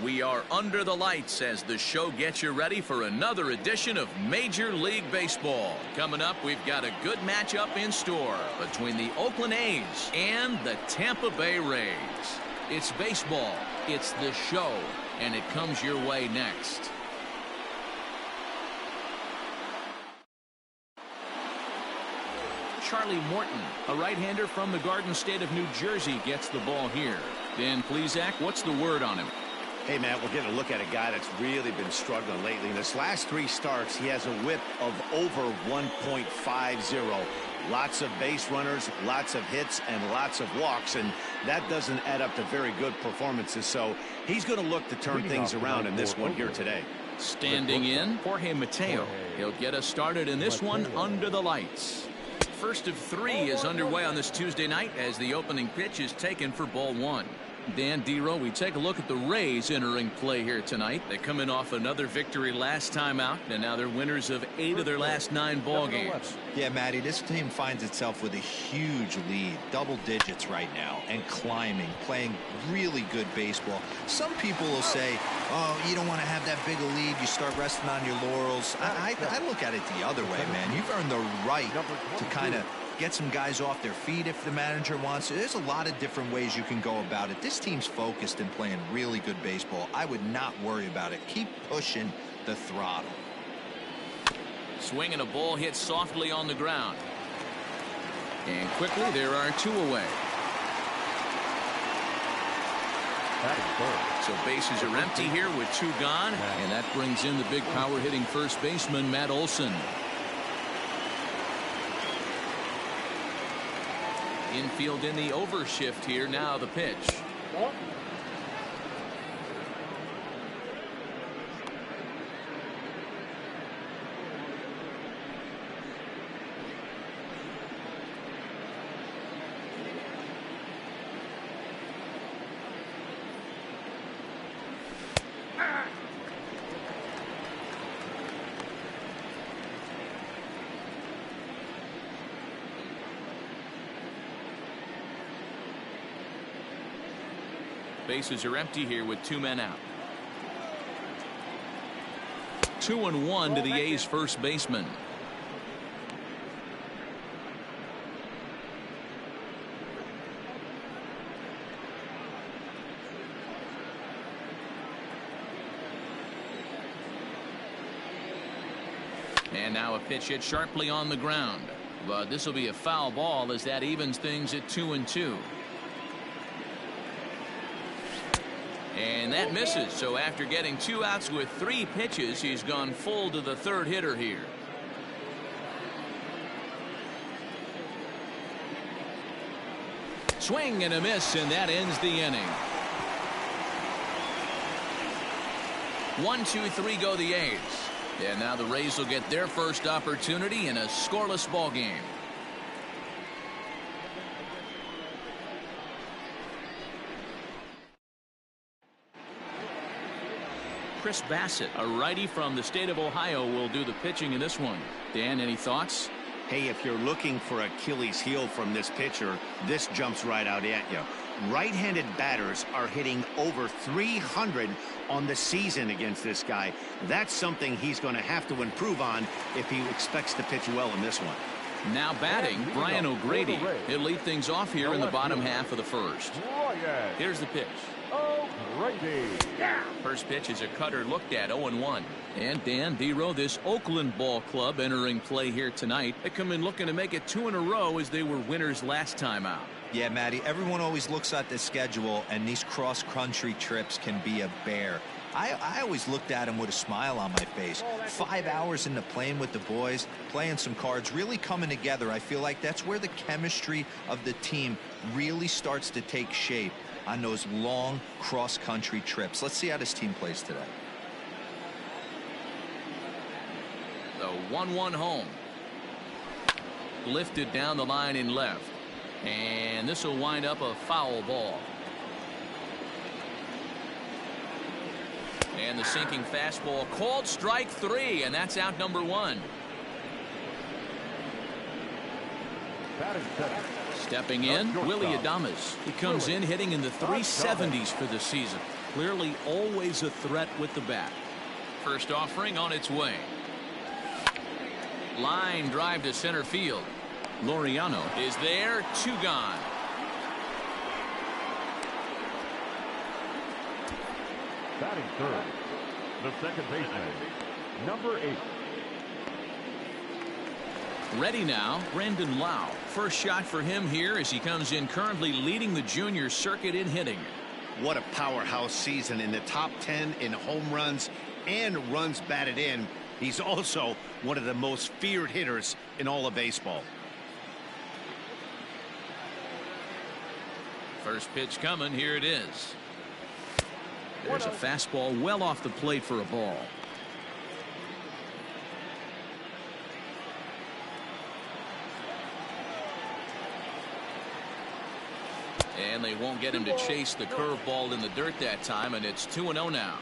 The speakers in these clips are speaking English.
We are under the lights as the show gets you ready for another edition of Major League Baseball. Coming up, we've got a good matchup in store between the Oakland A's and the Tampa Bay Rays. It's baseball, it's the show, and it comes your way next. Charlie Morton, a right-hander from the Garden State of New Jersey, gets the ball here. Dan Plesac, what's the word on him? Hey, man, we're getting a look at a guy that's really been struggling lately. In his last 3 starts, he has a whip of over 1.50. Lots of base runners, lots of hits, and lots of walks, and that doesn't add up to very good performances. So he's going to look to turn things around in this one here today. Standing in, Jorge Mateo. He'll get us started in this one under the lights. First of 3 is underway on this Tuesday night as the opening pitch is taken for ball 1. Dan Dero, we take a look at the Rays entering play here tonight. They come in off another victory last time out, and now they're winners of 8 of their last 9 ball games. Yeah, Matty, this team finds itself with a huge lead, double digits right now, and climbing, playing really good baseball. Some people will say, oh, you don't want to have that big a lead, you start resting on your laurels. I look at it the other way, man. You've earned the right to kind of get some guys off their feet if the manager wants to. There's a lot of different ways you can go about it. This team's focused and playing really good baseball. I would not worry about it. Keep pushing the throttle. Swinging a ball hit softly on the ground. And quickly there are 2 away. So bases are empty here with 2 gone. And that brings in the big power hitting first baseman Matt Olson. Infield in the overshift here. Now the pitch. Bases are empty here with 2 men out. 2-1 to the A's first baseman. And now a pitch hit sharply on the ground. But this will be a foul ball as that evens things at 2-2. And that misses. So after getting 2 outs with 3 pitches, he's gone full to the 3rd hitter here. Swing and a miss, and that ends the inning. 1, 2, 3 go the A's. And now the Rays will get their first opportunity in a scoreless ball game. Chris Bassett, a righty from the state of Ohio, will do the pitching in this one. Dan, any thoughts? Hey, if you're looking for Achilles heel from this pitcher, this jumps right out at you. Right-handed batters are hitting over 300 on the season against this guy. That's something he's going to have to improve on if he expects to pitch well in this one. Now batting, Brian O'Grady. He'll lead things off here in the bottom half of the first. Here's the pitch. First pitch is a cutter looked at, 0-1. And Dan Dero, this Oakland ball club entering play here tonight. They come in looking to make it 2 in a row as they were winners last time out. Yeah, Matty, everyone always looks at the schedule, and these cross-country trips can be a bear. I always looked at him with a smile on my face. 5 hours into playing with the boys, playing some cards, really coming together. I feel like that's where the chemistry of the team really starts to take shape on those long cross-country trips. Let's see how this team plays today. The 1-1 home. Lifted down the line in left. And this will wind up a foul ball. And the sinking fastball called strike 3, and that's out number 1. Stepping in, Willie Adames. He comes in hitting in the 370s for the season. clearly always a threat with the bat. First offering on its way. Line drive to center field. Laureano is there. 2 gone. Batting third, the second baseman, number 8. Ready now, Brandon Lau. First shot for him here as he comes in currently leading the junior circuit in hitting. What a powerhouse season, in the top 10 in home runs and runs batted in. He's also one of the most feared hitters in all of baseball. First pitch coming. Here it is. There's a fastball well off the plate for a ball. And they won't get him to chase the curveball in the dirt that time, and it's 2-0 now.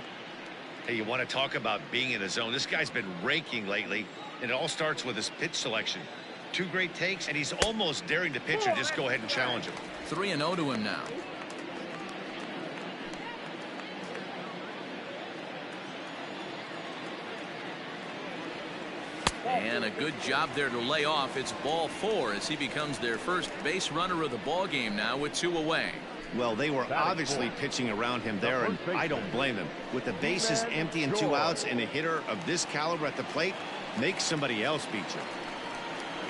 Hey, you want to talk about being in a zone? This guy's been raking lately, and it all starts with his pitch selection. 2 great takes, and he's almost daring the pitcher just go ahead and challenge him. 3-0 to him now. And a good job there to lay off. It's ball 4 as he becomes their first base runner of the ball game now with 2 away. Well, they were obviously pitching around him there, and I don't blame them. With the bases empty and 2 outs, and a hitter of this caliber at the plate, make somebody else beat you.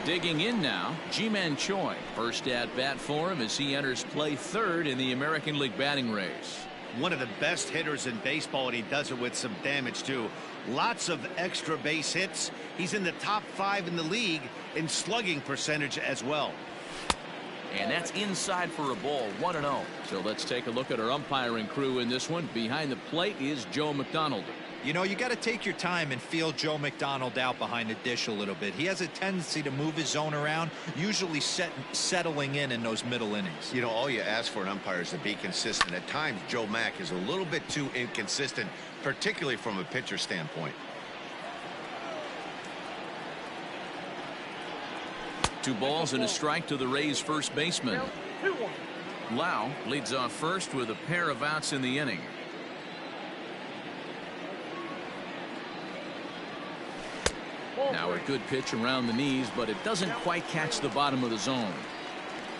Digging in now, Ji-Man Choi. First at bat for him as he enters play third in the American League batting race. One of the best hitters in baseball, and he does it with some damage too. Lots of extra base hits. He's in the top 5 in the league in slugging percentage as well. And that's inside for a ball. 1-0. So let's take a look at our umpiring crew in this one. Behind the plate is Joe McDonald. You know, you got to take your time and feel Joe McDonald out behind the dish a little bit. He has a tendency to move his zone around, usually settling in those middle innings. You know, all you ask for an umpire is to be consistent. At times, Joe Mack is a little bit too inconsistent, particularly from a pitcher standpoint. 2 balls and a strike to the Rays first baseman. Lau leads off first with a pair of outs in the inning. Now a good pitch around the knees, but it doesn't quite catch the bottom of the zone.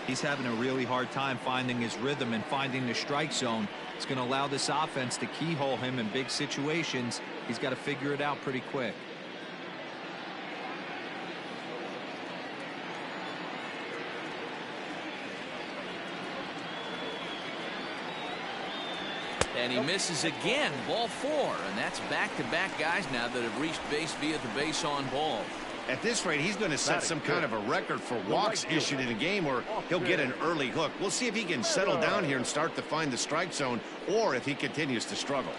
He's having a really hard time finding his rhythm and finding the strike zone. It's going to allow this offense to keyhole him in big situations. He's got to figure it out pretty quick. And he misses again. Ball 4. And that's back-to-back guys now that have reached base via the base on ball. At this rate, he's going to set some kind of a record for walks issued in a game, or he'll get an early hook. We'll see if he can settle down here and start to find the strike zone, or if he continues to struggle.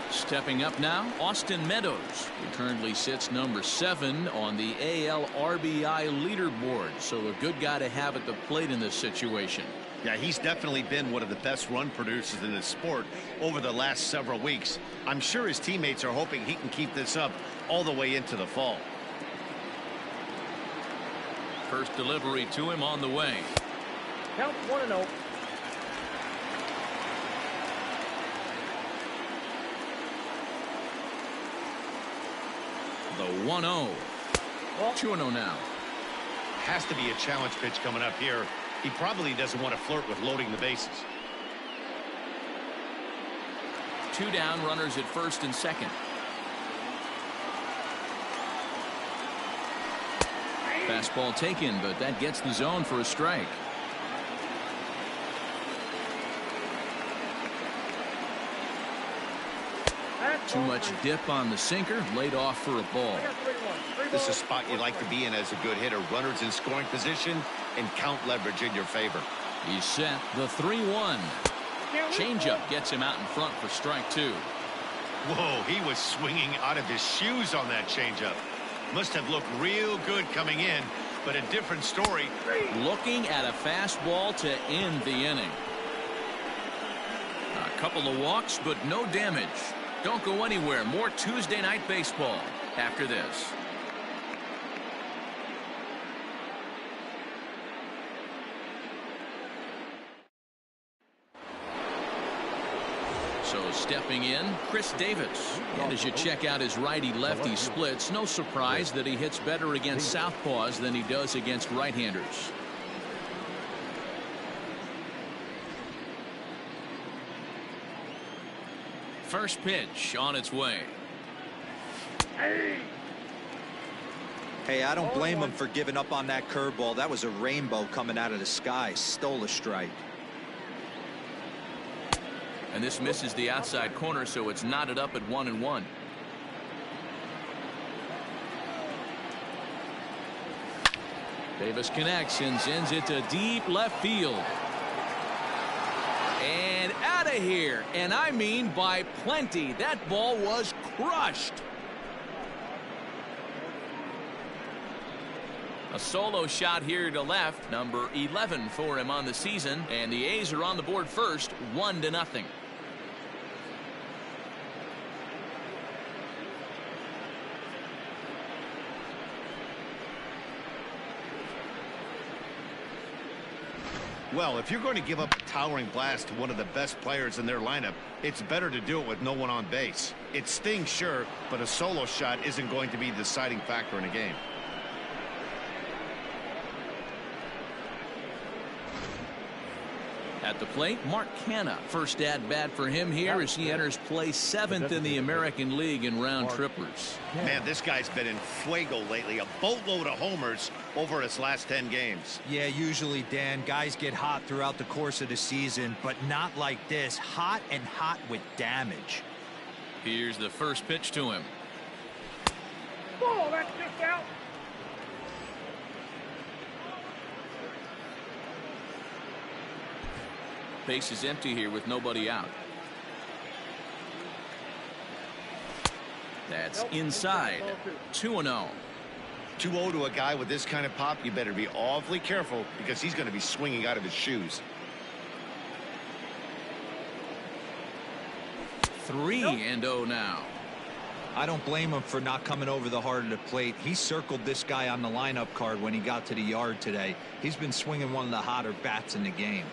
Stepping up now, Austin Meadows, who currently sits number 7 on the AL RBI leaderboard. So a good guy to have at the plate in this situation. Yeah, he's definitely been one of the best run producers in the sport over the last several weeks. I'm sure his teammates are hoping he can keep this up all the way into the fall. First delivery to him on the way. Count 1-0. The 1-0. 2-0 now. Has to be a challenge pitch coming up here. He probably doesn't want to flirt with loading the bases. 2 down, runners at first and second. Fastball taken, but that gets the zone for a strike. Too much dip on the sinker, laid off for a ball. This is a spot you like to be in as a good hitter. Runners in scoring position and count leverage in your favor. He's set. The 3-1. Changeup gets him out in front for strike 2. Whoa, he was swinging out of his shoes on that changeup. Must have looked real good coming in, but a different story. Looking at a fastball to end the inning. A couple of walks, but no damage. Don't go anywhere. More Tuesday Night Baseball after this. So stepping in, Chris Davis. And as you check out his righty-lefty splits, no surprise that he hits better against southpaws than he does against right-handers. First pitch on its way. Hey, I don't blame him for giving up on that curveball. That was a rainbow coming out of the sky. Stole a strike. And this misses the outside corner, so it's knotted up at 1-1. Davis connects and sends it to deep left field. And out of here. And I mean by plenty. That ball was crushed. A solo shot here to left, number 11 for him on the season, and the A's are on the board first, 1-0. Well, if you're going to give up a towering blast to one of the best players in their lineup, it's better to do it with no one on base. It stings, sure, but a solo shot isn't going to be the deciding factor in a game. At the plate, Mark Canha. First at bat for him here as he enters play 7th in the American League in round trippers. Man, this guy's been in fuego lately. A boatload of homers over his last 10 games. Yeah, usually, Dan, guys get hot throughout the course of the season, but not like this. Hot and hot with damage. Here's the first pitch to him. Ball, that's just out. Base is empty here with nobody out. That's inside. 2-0. 2-0 to a guy with this kind of pop. You better be awfully careful because he's going to be swinging out of his shoes. 3-0 now. I don't blame him for not coming over the heart of the plate. He circled this guy on the lineup card when he got to the yard today. He's been swinging one of the hotter bats in the game.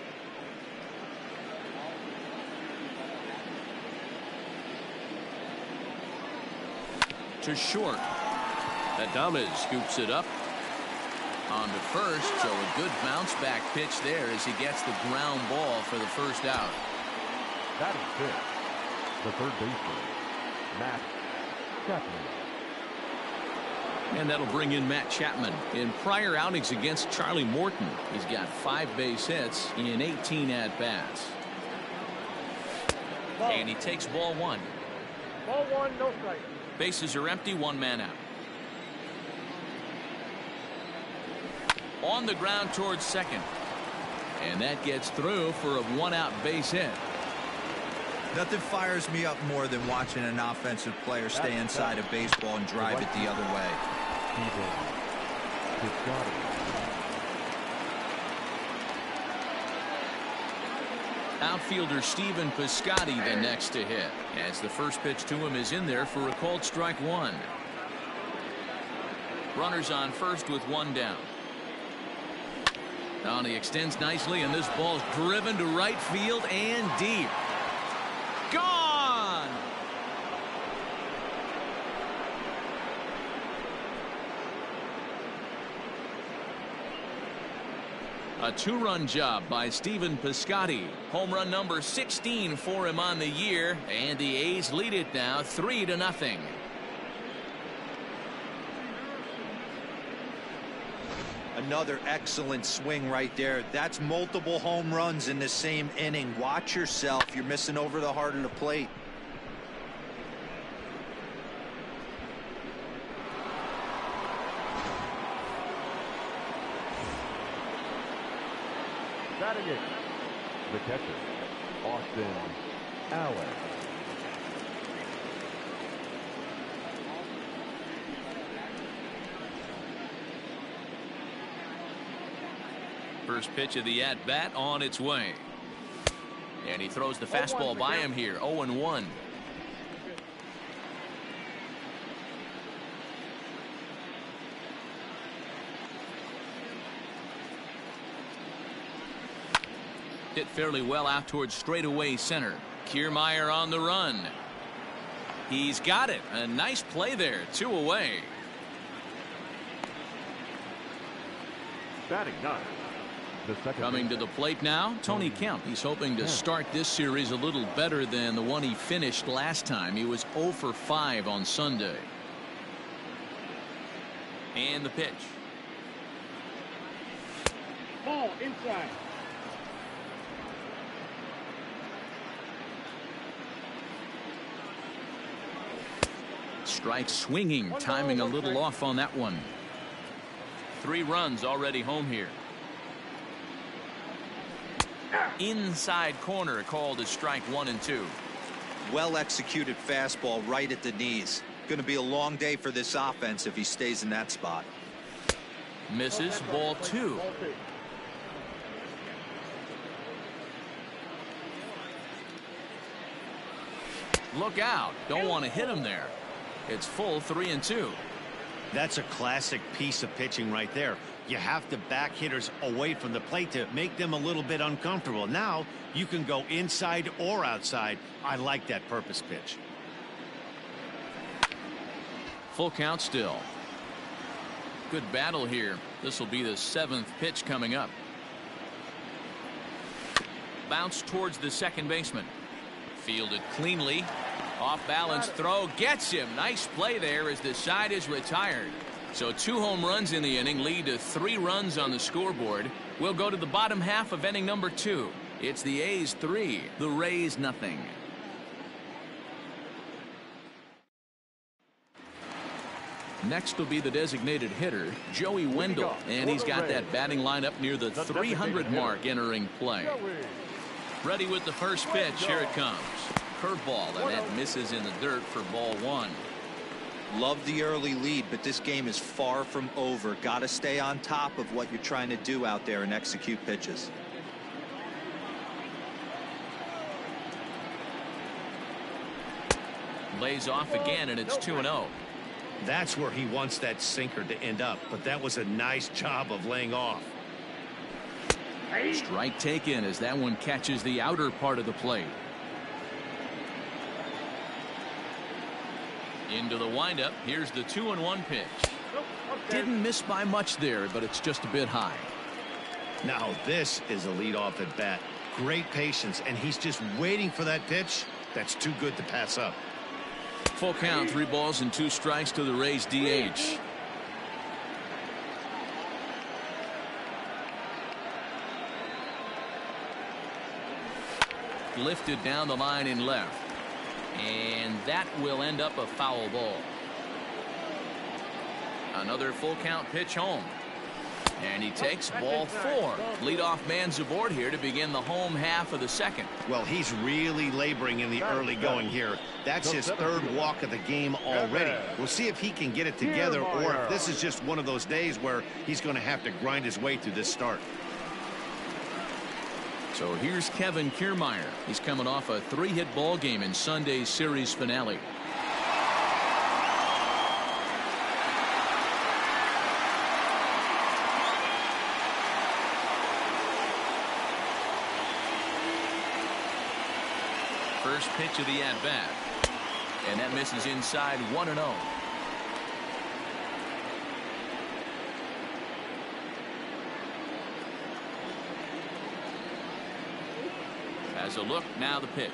To short. Adames scoops it up on to first, so a good bounce back pitch there as he gets the ground ball for the first out. That is it. The third baseman, Matt Chapman. And that'll bring in Matt Chapman. In prior outings against Charlie Morton, he's got 5 base hits in 18 at-bats. And he takes ball 1. Ball 1, no strike. Bases are empty, 1 man out. On the ground towards second. And that gets through for a 1-out base hit. Nothing fires me up more than watching an offensive player stay inside of baseball and drive it the other way. Outfielder Stephen Piscotty the next to hit, as the first pitch to him is in there for a called strike 1. Runners on first with 1 down. Now he extends nicely, and this ball's driven to right field and deep. Gone! A 2-run job by Stephen Piscotty. Home run number 16 for him on the year, and the A's lead it now 3-0. Another excellent swing right there. That's multiple home runs in the same inning. Watch yourself. You're missing over the heart of the plate. Batting it, the catcher, Austin Allen. First pitch of the at-bat on its way. And he throws the fastball by him here, 0-1. Hit fairly well out towards straightaway center. Kiermaier on the run. He's got it. A nice play there. 2 away. Batting ninth, the second Coming to the plate now, Tony Kemp. He's hoping to start this series a little better than the one he finished last time. He was 0 for 5 on Sunday. And the pitch. Ball inside. Strike swinging, timing a little off on that one. 3 runs already home here. Inside corner called as strike 1 and 2. Well executed fastball right at the knees. Going to be a long day for this offense if he stays in that spot. Misses. Ball 2. Look out. Don't want to hit him there. It's full 3 and 2. That's a classic piece of pitching right there. You have to back hitters away from the plate to make them a little bit uncomfortable. Now you can go inside or outside. I like that purpose pitch. Full count still. Good battle here. This will be the 7th pitch coming up. Bounce towards the second baseman. Fielded cleanly. Off balance throw gets him. Nice play there as the side is retired. So 2 home runs in the inning lead to 3 runs on the scoreboard. We'll go to the bottom half of inning number 2. It's the A's 3, the Rays nothing. Next will be the designated hitter, Joey Wendell, and he's got that batting lineup near the 300 mark entering play. Ready with the first pitch. Here it comes. Curveball, and that misses in the dirt for ball 1. Love the early lead, but this game is far from over. Got to stay on top of what you're trying to do out there and execute pitches. Lays off again, and it's 2-0. That's where he wants that sinker to end up, but that was a nice job of laying off. Strike taken as that one catches the outer part of the plate. Into the windup. Here's the 2-1 pitch. Didn't miss by much there, but it's just a bit high. Now this is a leadoff at bat. Great patience, and he's just waiting for that pitch. That's too good to pass up. Full count, 3 balls and 2 strikes to the Rays DH. Lifted down the line in left. And that will end up a foul ball. Another full count pitch home. And he takes ball 4. Leadoff man's aboard here to begin the home half of the second. Well, he's really laboring in the early going here. That's his 3rd walk of the game already. We'll see if he can get it together or if this is just one of those days where he's going to have to grind his way through this start. So here's Kevin Kiermaier. He's coming off a 3-hit ball game in Sunday's series finale. First pitch of the at-bat. And that misses inside 1-0. As a look, now the pitch.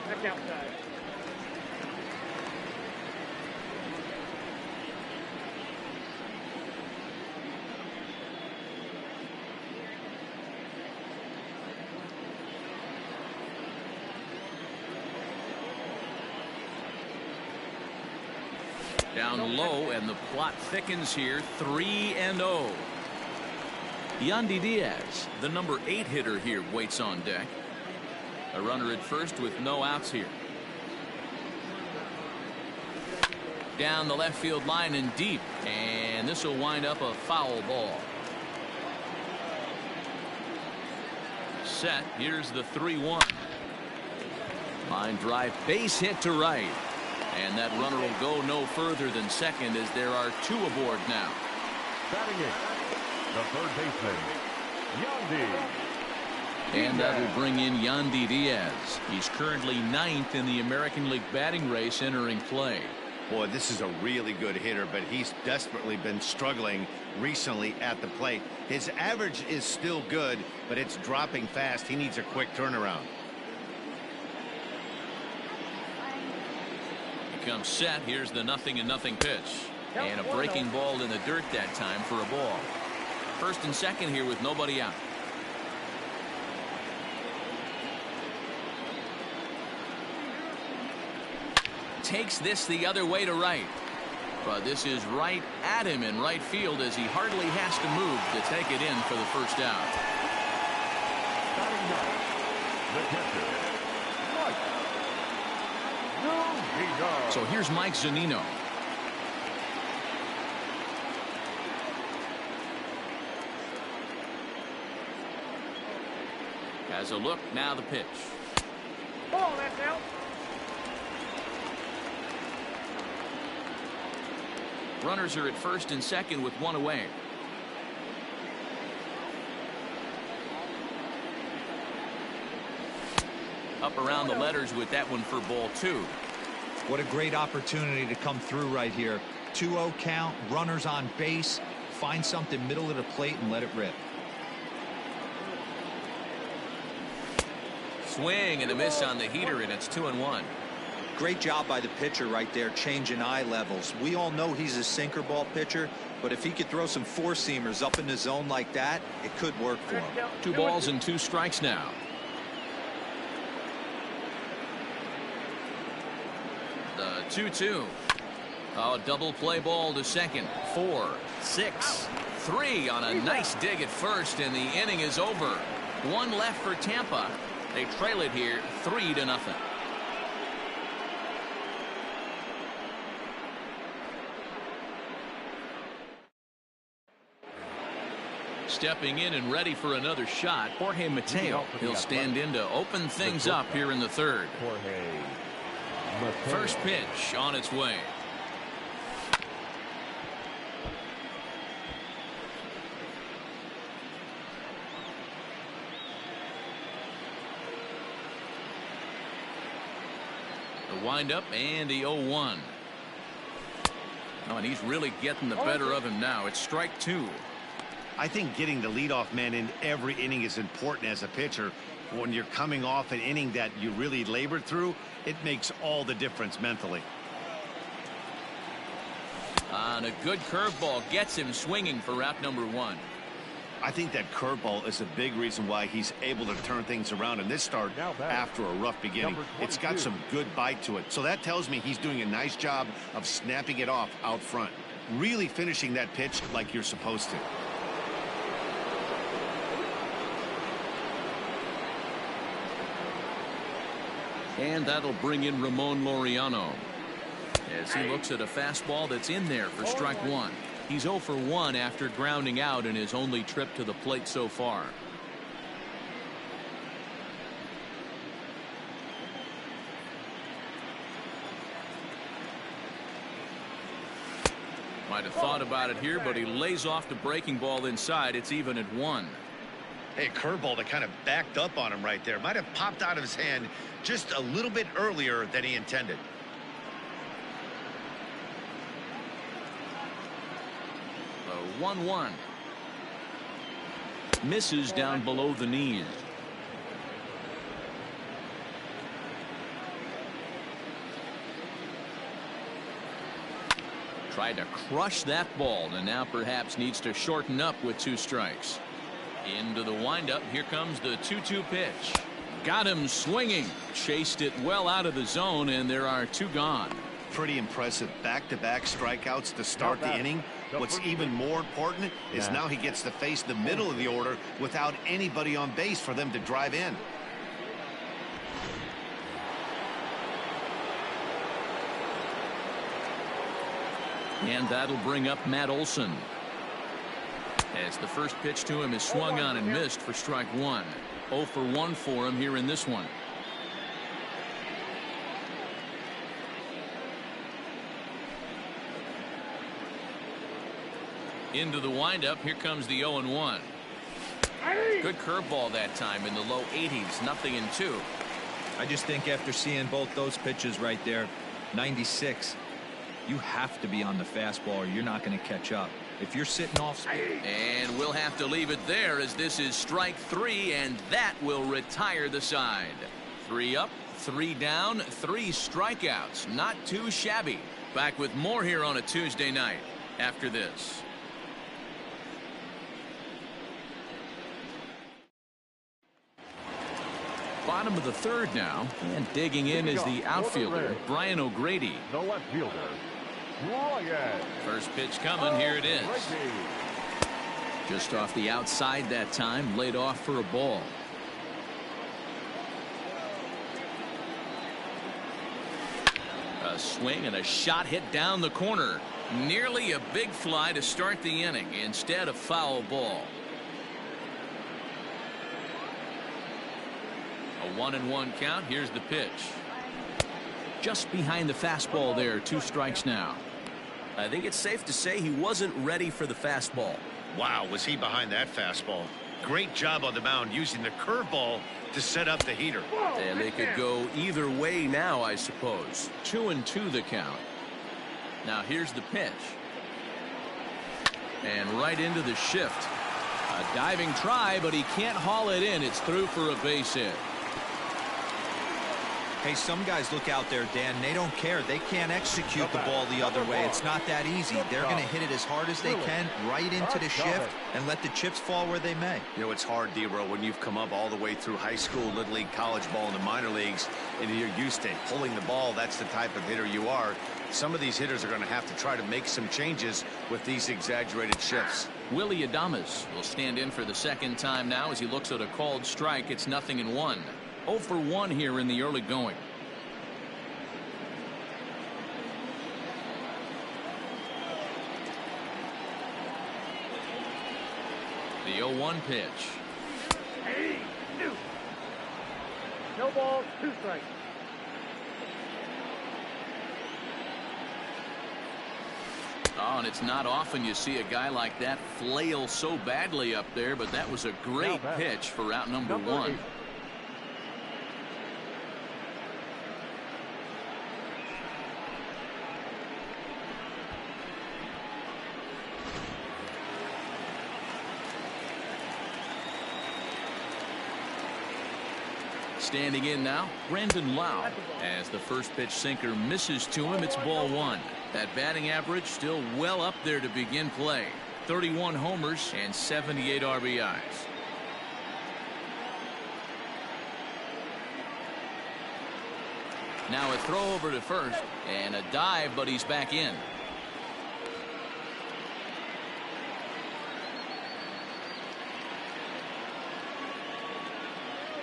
Back outside. Down low, and the plot thickens here. 3-0. Yandy Diaz, the number 8 hitter here, waits on deck. A runner at first with no outs here. Down the left field line and deep, and this will wind up a foul ball. Set. Here's the 3-1. Line drive, base hit to right. And that runner will go no further than second as there are 2 aboard now. Batting it, the third baseman, Yandy And that will bring in Yandy Diaz. He's currently 9th in the American League batting race entering play. Boy, this is a really good hitter, but he's desperately been struggling recently at the plate. His average is still good, but it's dropping fast. He needs a quick turnaround. He comes set. Here's the 0-0 pitch. And a breaking ball in the dirt that time for a ball. First and second here with nobody out. Takes this the other way to right. But this is right at him in right field as he hardly has to move to take it in for the first out. So here's Mike Zunino. Has a look, now the pitch. Ball, that's out. Runners are at first and second with one away. Up around the letters with that one for ball 2. What a great opportunity to come through right here. 2-0 count, runners on base. Find something middle of the plate and let it rip. Swing and a miss on the heater, and it's 2-1. Great job by the pitcher right there, changing eye levels. We all know he's a sinker ball pitcher, but if he could throw some four-seamers up in the zone like that, it could work for him. 2 balls and 2 strikes now. The 2-2. Oh, double play ball to second. 4, 6, 3 on a nice dig at first, and the inning is over. 1 left for Tampa. They trail it here 3-0. Stepping in and ready for another shot, Jorge Mateo. He'll stand in to open things up here in the third. First pitch on its way. The windup and the 0-1. Oh, and he's really getting the better of him now. It's strike 2. I think getting the leadoff man in every inning is important as a pitcher. When you're coming off an inning that you really labored through, it makes all the difference mentally. And a good curveball gets him swinging for out number 1. I think that curveball is a big reason why he's able to turn things around in this start after a rough beginning. It's got some good bite to it. So that tells me he's doing a nice job of snapping it off out front. Really finishing that pitch like you're supposed to. And that'll bring in Ramon Laureano as he looks at a fastball that's in there for strike 1. He's 0 for 1 after grounding out in his only trip to the plate so far. Might have thought about it here, but he lays off the breaking ball inside. It's even at 1. Hey, curveball that kind of backed up on him right there. Might have popped out of his hand just a little bit earlier than he intended. The 1-1. Misses down below the knees. Tried to crush that ball and now perhaps needs to shorten up with 2 strikes. Into the windup. Here comes the 2-2 pitch. Got him swinging. Chased it well out of the zone, and there are 2 gone. Pretty impressive back-to-back strikeouts to start the inning. What's even more important is now he gets to face the middle of the order without anybody on base for them to drive in. And that'll bring up Matt Olson. As the first pitch to him is swung on and missed for strike 1. 0 for 1 for him here in this one. Into the windup. Here comes the 0-1. Good curveball that time in the low 80s. 0-2. I just think after seeing both those pitches right there, 96, you have to be on the fastball or you're not going to catch up. If you're sitting off speed. And we'll have to leave it there as this is strike 3, and that will retire the side. 3 up, 3 down, 3 strikeouts. Not too shabby. Back with more here on a Tuesday night after this. Bottom of the 3rd now, and digging in is the outfielder, Brian O'Grady. The left fielder, Ryan. First pitch coming, here it is. Just off the outside that time, laid off for a ball. A swing and a shot hit down the corner. Nearly a big fly to start the inning. Instead, a foul ball. A 1-1 count. Here's the pitch. Just behind the fastball there. 2 strikes now. I think it's safe to say he wasn't ready for the fastball. Wow, was he behind that fastball? Great job on the mound using the curveball to set up the heater. And they could go either way now, I suppose. 2-2 the count. Now here's the pitch. And right into the shift. A diving try, but he can't haul it in. It's through for a base hit. Hey, some guys look out there, Dan, they don't care. They can't execute the ball the other way. It's not that easy. They're going to hit it as hard as they can right into the shift and let the chips fall where they may. You know, it's hard, D-Row, when you've come up all the way through high school, little league, college ball, and the minor leagues, and you're used to pulling the ball. That's the type of hitter you are. Some of these hitters are going to have to try to make some changes with these exaggerated shifts. Willie Adames will stand in for the 2nd time now as he looks at a called strike. It's 0-1. 0 for 1 here in the early going. The 0-1 pitch. No balls, 2 strikes. Oh, and it's not often you see a guy like that flail so badly up there, but that was a great pitch for out number 1. 8. Standing in now, Brandon Lau. As the first pitch sinker misses to him, it's ball 1. That batting average still well up there to begin play. 31 homers and 78 RBIs. Now a throw over to first and a dive, but he's back in.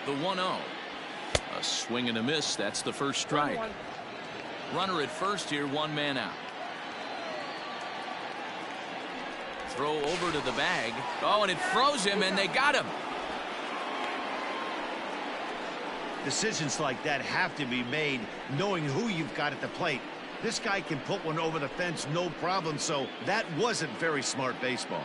The 1-0. A swing and a miss. That's the first strike. Runner at first here, 1 man out. Throw over to the bag. Oh, and it froze him, and they got him. Decisions like that have to be made knowing who you've got at the plate. This guy can put one over the fence no problem, so that wasn't very smart baseball.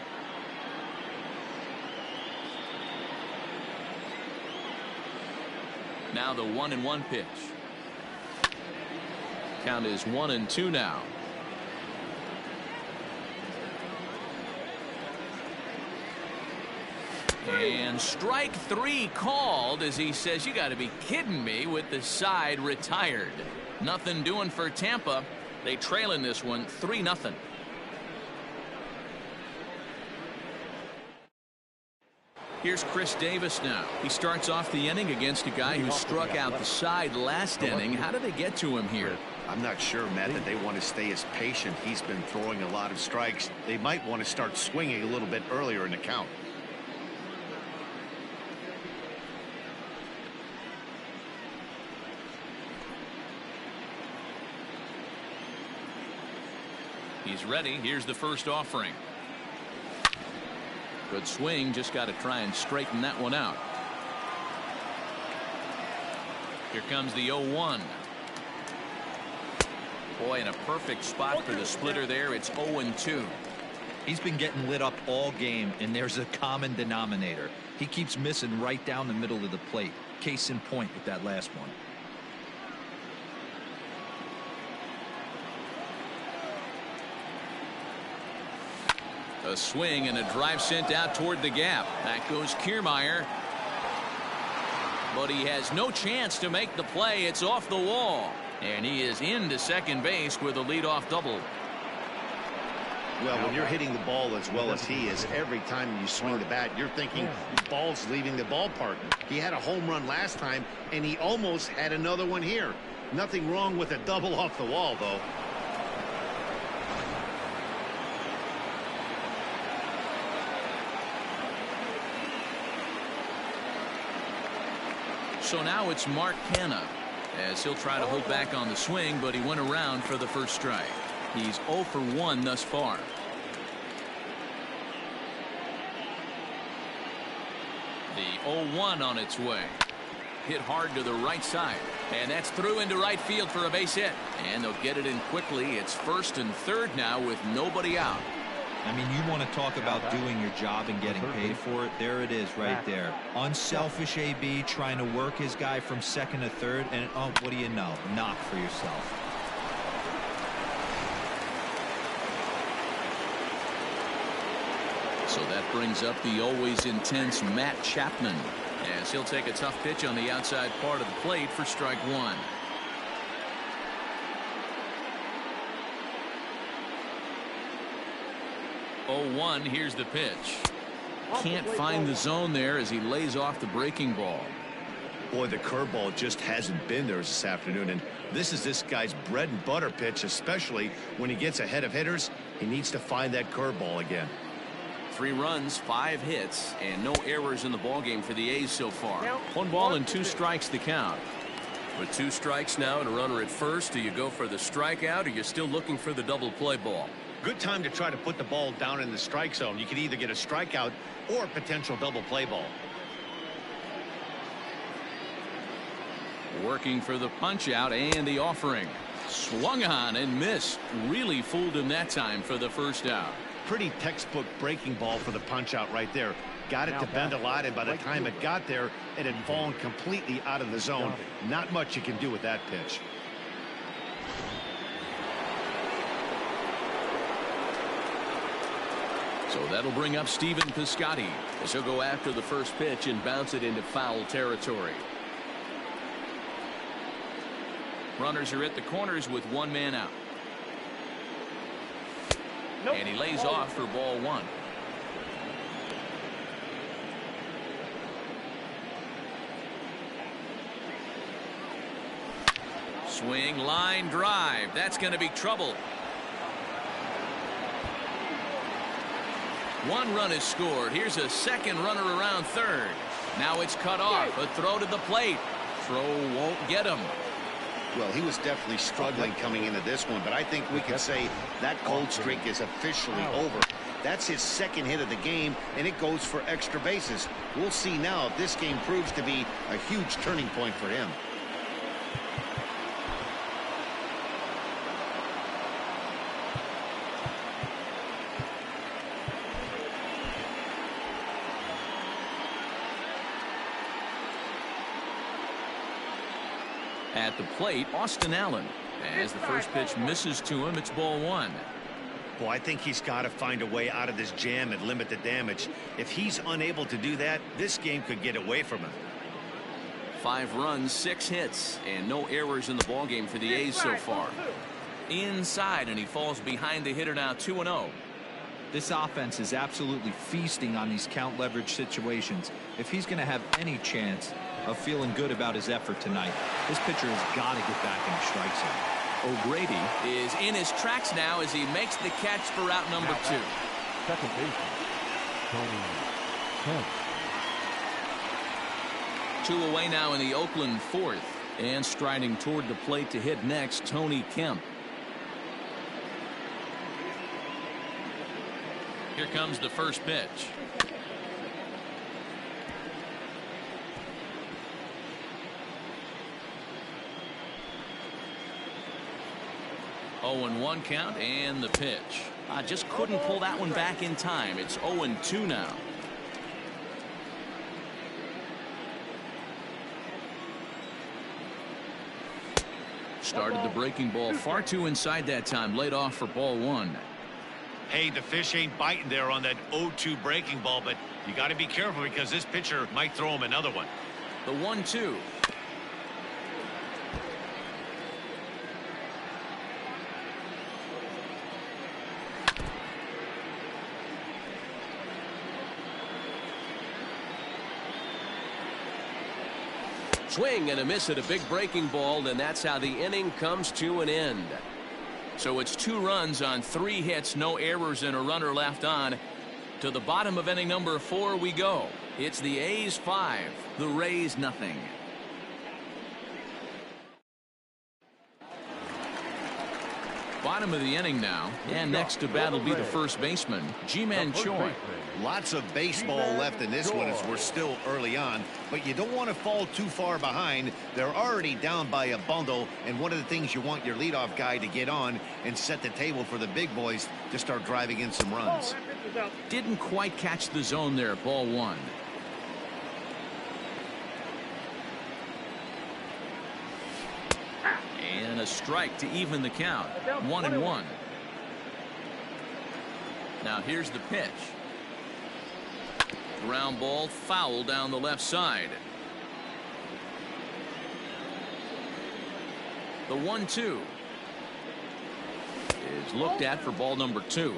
Now the 1-1 pitch. Count is 1-2 now. And strike 3 called as he says, you got to be kidding me, with the side retired. Nothing doing for Tampa. They trail in this one 3-0. Here's Chris Davis now. He starts off the inning against a guy who struck out the side last inning. How did they get to him here? I'm not sure, Matt, that they want to stay as patient. He's been throwing a lot of strikes. They might want to start swinging a little bit earlier in the count. He's ready. Here's the first offering. Good swing. Just got to try and straighten that one out. Here comes the 0-1. Boy, in a perfect spot for the splitter there. It's 0-2. He's been getting lit up all game, and there's a common denominator. He keeps missing right down the middle of the plate. Case in point with that last one. A swing and a drive sent out toward the gap. That goes Kiermaier. But he has no chance to make the play. It's off the wall. And he is into second base with a leadoff double. Well, when you're hitting the ball as well as he is, every time you swing the bat, you're thinking the ball's leaving the ballpark. He had a home run last time, and he almost had another one here. Nothing wrong with a double off the wall, though. So now it's Mark Canha, as he'll try to hold back on the swing, but he went around for the first strike. He's 0 for 1 thus far. The 0-1 on its way. Hit hard to the right side, and that's through into right field for a base hit. And they'll get it in quickly. It's first and third now with nobody out. I mean, you want to talk about doing your job and getting paid for it. There it is right there. Unselfish AB trying to work his guy from second to third. And, oh, what do you know? Knock for yourself. So that brings up the always intense Matt Chapman, as he'll take a tough pitch on the outside part of the plate for strike one. Oh, 1, here's the pitch. Can't find the zone there as he lays off the breaking ball. Boy, the curveball just hasn't been there this afternoon, and this is this guy's bread and butter pitch, especially when he gets ahead of hitters. He needs to find that curveball again. 3 runs, 5 hits, and no errors in the ballgame for the A's so far. 1 ball and 2 strikes the count. With 2 strikes now and a runner at first, do you go for the strikeout, or you're still looking for the double play ball? Good time to try to put the ball down in the strike zone. You could either get a strikeout or a potential double play ball. Working for the punch out and the offering. Swung on and missed. Really fooled him that time for the first out. Pretty textbook breaking ball for the punch out right there. Got it to bend a lot, and by the time it got there, it had fallen completely out of the zone. Not much you can do with that pitch. So that'll bring up Stephen Piscotty, as he'll go after the first pitch and bounce it into foul territory. Runners are at the corners with 1 man out. And he lays off for ball 1. Swing, line drive. That's going to be trouble. 1 run is scored. Here's a second runner around third. Now it's cut off. A throw to the plate. Throw won't get him. Well, he was definitely struggling coming into this one, but I think we can say that cold streak is officially over. That's his second hit of the game, and it goes for extra bases. We'll see now if this game proves to be a huge turning point for him. At the plate, Austin Allen. As the first pitch misses to him, it's ball 1. Well, I think he's got to find a way out of this jam and limit the damage. If he's unable to do that, this game could get away from him. 5 runs, 6 hits, and no errors in the ballgame for the A's so far. Inside, and he falls behind the hitter now 2-0. This offense is absolutely feasting on these count leverage situations. If he's going to have any chance of feeling good about his effort tonight, this pitcher has got to get back in the strike zone. O'Grady is in his tracks now as he makes the catch for out number 2. Second baseman, Tony Kemp. 2 away now in the Oakland 4th, and striding toward the plate to hit next, Tony Kemp. Here comes the first pitch. Oh, and 1 count, and the pitch. Just couldn't pull that one back in time. It's 0-2 now. Started the breaking ball far too inside that time. Laid off for ball 1. Hey, the fish ain't biting there on that 0-2 breaking ball, but you got to be careful because this pitcher might throw him another one. The 1-2. Swing and a miss at a big breaking ball, and that's how the inning comes to an end. So it's 2 runs on 3 hits, no errors, and a runner left on. To the bottom of inning number 4 we go. It's the A's 5, the Rays nothing. Bottom of the inning now, and next to bat will be the first baseman, Ji-Man Choi. Lots of baseball left in this one as we're still early on, but you don't want to fall too far behind. They're already down by a bundle, and one of the things you want your leadoff guy to get on and set the table for the big boys to start driving in some runs. Didn't quite catch the zone there, ball 1. And a strike to even the count. 1-1. Now here's the pitch. Ground ball foul down the left side. The 1-2 is looked at for ball number 2.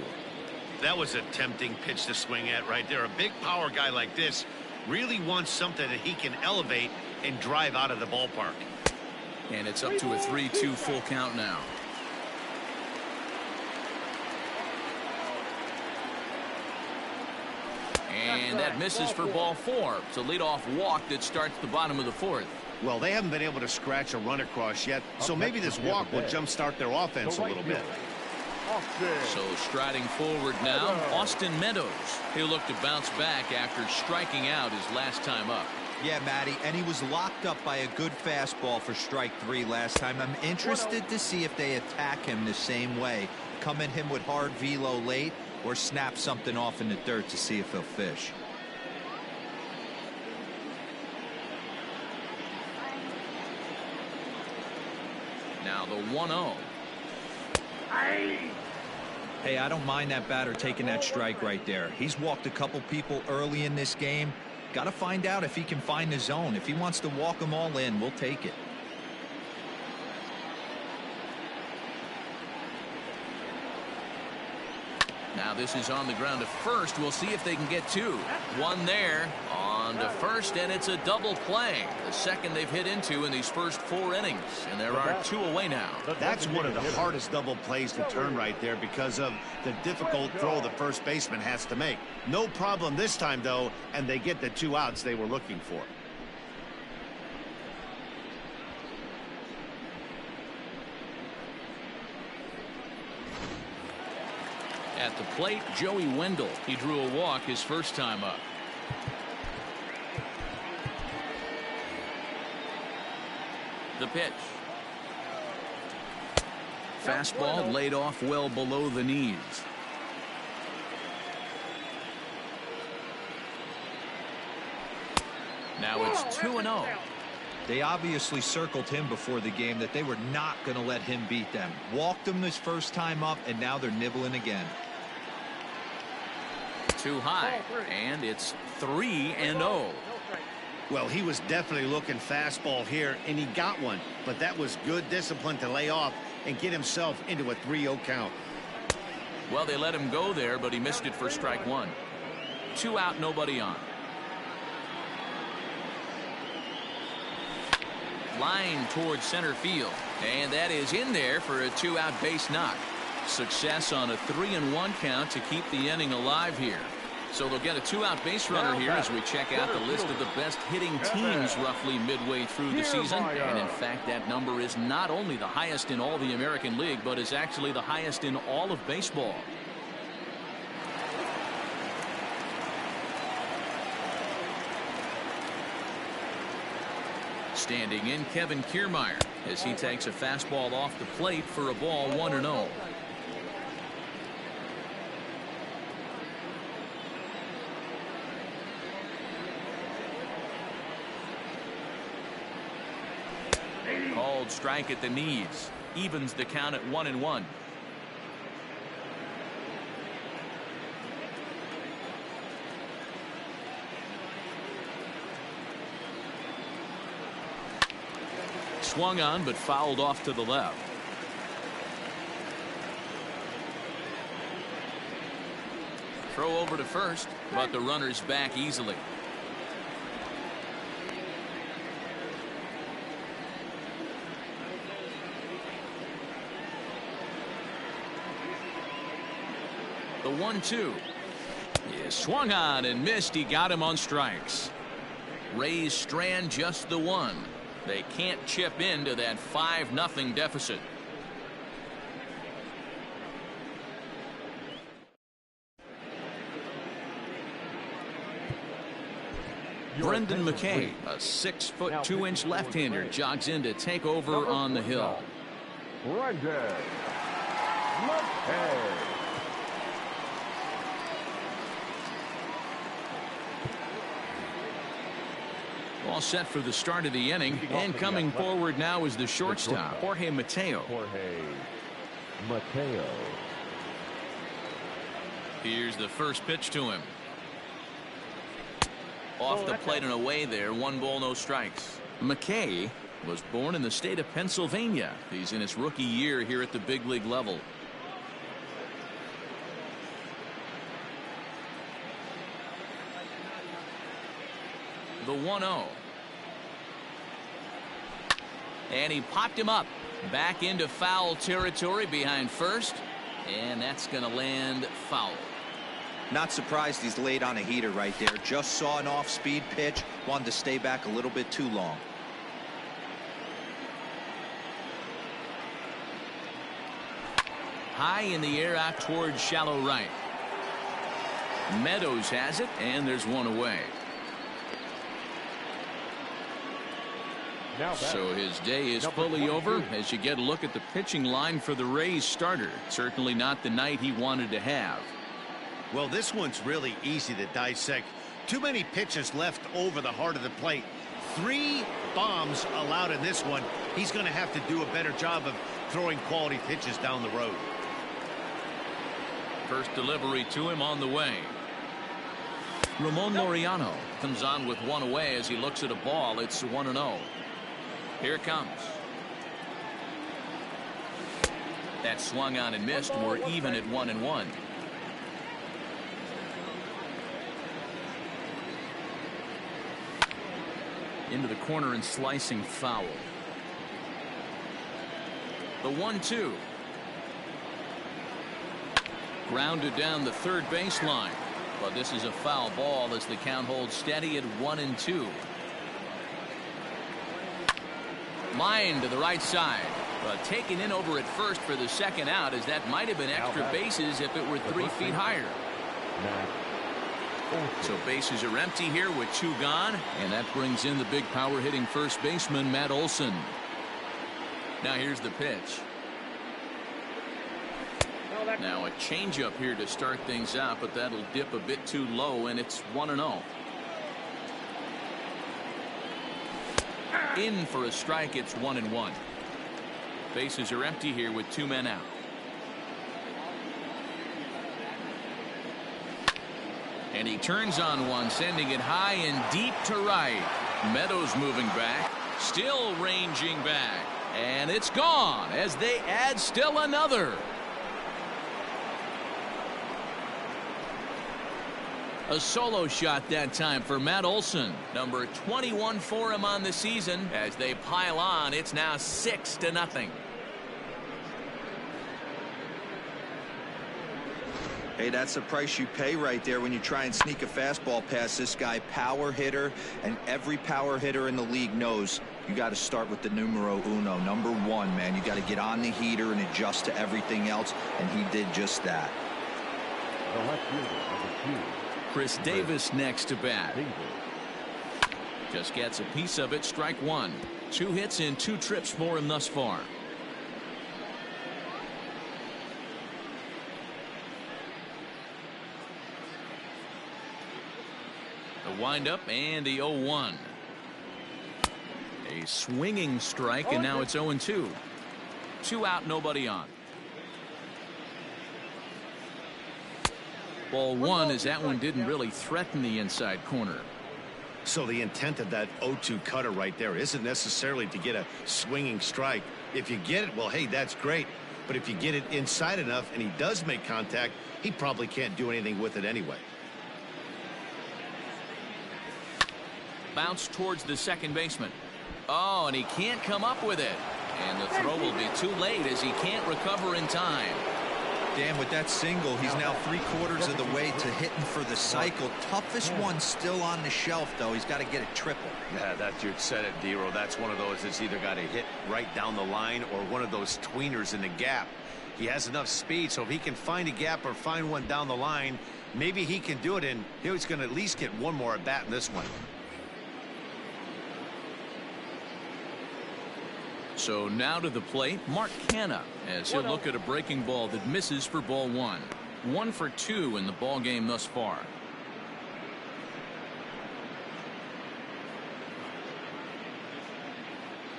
That was a tempting pitch to swing at right there. A big power guy like this really wants something that he can elevate and drive out of the ballpark. And it's up to a 3-2 full count now. And that misses for ball 4. It's a leadoff walk that starts the bottom of the 4th. Well, they haven't been able to scratch a run across yet, so maybe this walk will jumpstart their offense a little bit. So striding forward now, Austin Meadows. He'll look to bounce back after striking out his last time up. Yeah, Matty, and he was locked up by a good fastball for strike 3 last time. I'm interested to see if they attack him the same way. Come at him with hard velo late or snap something off in the dirt to see if he'll fish. Now the 1-0. Hey, I don't mind that batter taking that strike right there. He's walked a couple people early in this game. Got to find out if he can find the zone. If he wants to walk them all in, we'll take it. Now this is on the ground to first. We'll see if they can get 2. 1 there on to first, and it's a double play. The second they've hit into in these first 4 innings, and there are 2 away now. That's one of the hardest double plays to turn right there because of the difficult throw the first baseman has to make. No problem this time, though, and they get the 2 outs they were looking for. At the plate, Joey Wendell. He drew a walk his first time up. The pitch. Fastball laid off well below the knees. Now it's 2-0. They obviously circled him before the game that they were not going to let him beat them. Walked him this first time up, and now they're nibbling again. Too high, and it's 3-0. Well, he was definitely looking fastball here, and he got one. But that was good discipline to lay off and get himself into a 3-0 count. Well, they let him go there, but he missed it for strike 1. 2 out, nobody on. Line towards center field, and that is in there for a 2-out base knock. Success on a 3-1 count to keep the inning alive here. So they'll get a 2-out base runner here as we check out the list of the best hitting teams roughly midway through the season. And in fact, that number is not only the highest in all the American League, but is actually the highest in all of baseball. Standing in, Kevin Kiermaier, as he takes a fastball off the plate for a ball 1-0. called strike at the knees. Evens the count at 1-1. Swung on but fouled off to the left. Throw over to first, but the runner's back easily. The 1-2 is swung on and missed. He got him on strikes. Rays strand just the one. They can't chip into that 5-0 deficit. Brendan McKay, a 6'2" left-hander, jogs in to take over on the hill. Brendan McKay. All set for the start of the inning, and coming forward now is the shortstop, Jorge Mateo. Here's the first pitch to him. Off the plate and away there. 1 ball, no strikes. McKay was born in the state of Pennsylvania. He's in his rookie year here at the big league level. The 1-0. And he popped him up. Back into foul territory behind first. And that's going to land foul. Not surprised he's laid on a heater right there. Just saw an off-speed pitch. Wanted to stay back a little bit too long. High in the air out towards shallow right. Meadows has it, and there's one away. So his day is fully over as you get a look at the pitching line for the Rays starter. Certainly not the night he wanted to have. Well, this one's really easy to dissect. Too many pitches left over the heart of the plate. 3 bombs allowed in this one. He's going to have to do a better job of throwing quality pitches down the road. First delivery to him on the way. Ramon Laureano comes on with one away as he looks at a ball. It's 1-0. Here it comes. That swung on and missed. We're even at 1-1. Into the corner and slicing foul. The 1-2. Grounded down the third baseline. But this is a foul ball as the count holds steady at 1-2. Line to the right side. But taken in over at first for the second out, as that might have been extra bases if it were 3 feet higher. So bases are empty here with 2 gone, and that brings in the big power hitting first baseman Matt Olson. Now here's the pitch. Now a changeup here to start things out, but that'll dip a bit too low, and it's 1-0. In for a strike. It's 1-1. Bases are empty here with 2 men out. And he turns on one, sending it high and deep to right. Meadows moving back, still ranging back, and it's gone as they add still another. A solo shot that time for Matt Olson. Number 21 for him on the season. As they pile on, it's now 6-0. Hey, that's the price you pay right there when you try and sneak a fastball past this guy. Power hitter, and every power hitter in the league knows you got to start with the numero uno, number 1, man. You got to get on the heater and adjust to everything else, and he did just that. The left fielder, number 2. Chris Davis next to bat. Just gets a piece of it. Strike 1. 2 hits in 2 trips for him thus far. The windup and the 0-1. A swinging strike, and now it's 0-2. 2 out, nobody on. Ball 1 as that one didn't really threaten the inside corner. So the intent of that 0-2 cutter right there isn't necessarily to get a swinging strike. If you get it, well, hey, that's great. But if you get it inside enough and he does make contact, he probably can't do anything with it anyway. Bounce towards the second baseman. Oh, and he can't come up with it. And the throw will be too late as he can't recover in time. Dan, with that single, he's now 3/4 of the way to hitting for the cycle. Toughest one still on the shelf, though. He's got to get it triple. Yeah, that you said it, Dero. That's one of those that's either got to hit right down the line or one of those tweeners in the gap. He has enough speed, so if he can find a gap or find one down the line, maybe he can do it, and he's going to at least get one more at bat in this one. So now to the plate, Mark Canha, as he'll look at a breaking ball that misses for ball 1. 1 for 2 in the ball game thus far.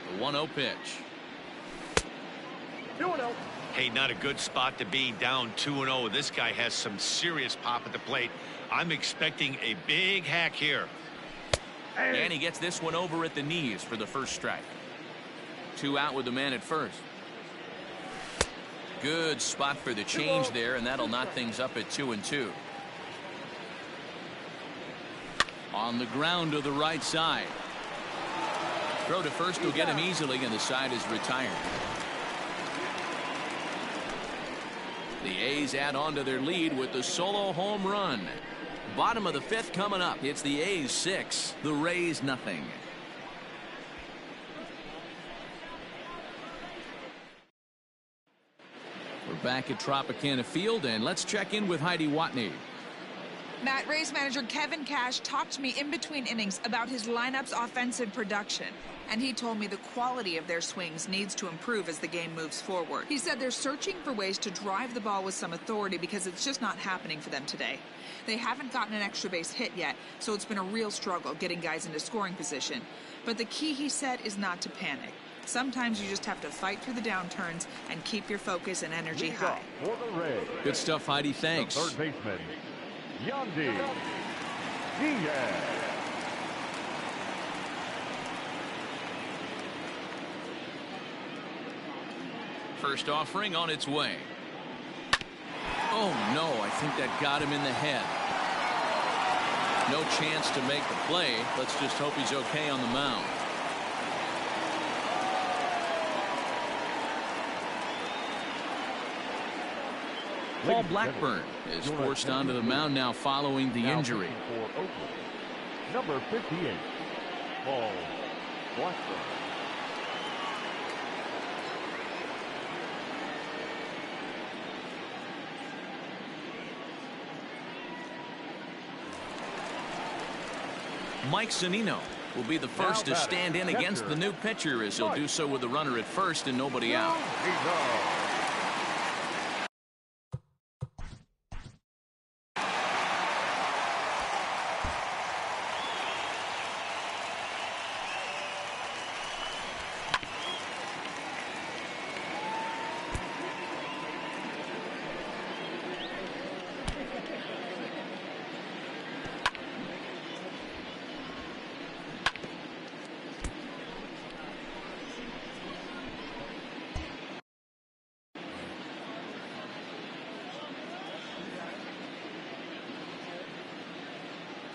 The 1-0 pitch. 2-0. Hey, not a good spot to be, down 2-0. This guy has some serious pop at the plate. I'm expecting a big hack here. And he gets this one over at the knees for the first strike. 2 out with the man at first. Good spot for the change there, and that'll knot things up at 2-2. On the ground to the right side. Throw to first will get him easily, and the side is retired. The A's add on to their lead with the solo home run. Bottom of the 5th coming up. It's the A's 6, the Rays nothing. We're back at Tropicana Field, and let's check in with Heidi Watney. Matt, Rays manager Kevin Cash talked to me in between innings about his lineup's offensive production, and he told me the quality of their swings needs to improve as the game moves forward. He said they're searching for ways to drive the ball with some authority because it's just not happening for them today. They haven't gotten an extra base hit yet, so it's been a real struggle getting guys into scoring position. But the key, he said, is not to panic. Sometimes you just have to fight through the downturns and keep your focus and energy high. For the Rays, Good stuff, Heidi. Thanks. the third baseman, Yandy Diaz. First offering on its way. Oh, no, I think that got him in the head. No chance to make the play. Let's just hope he's okay on the mound. Paul Blackburn is forced onto the mound now following the injury. For Oakland, number 58, Paul Blackburn. Mike Zunino will be the first to stand in against the new pitcher, as he'll do so with the runner at first and nobody out.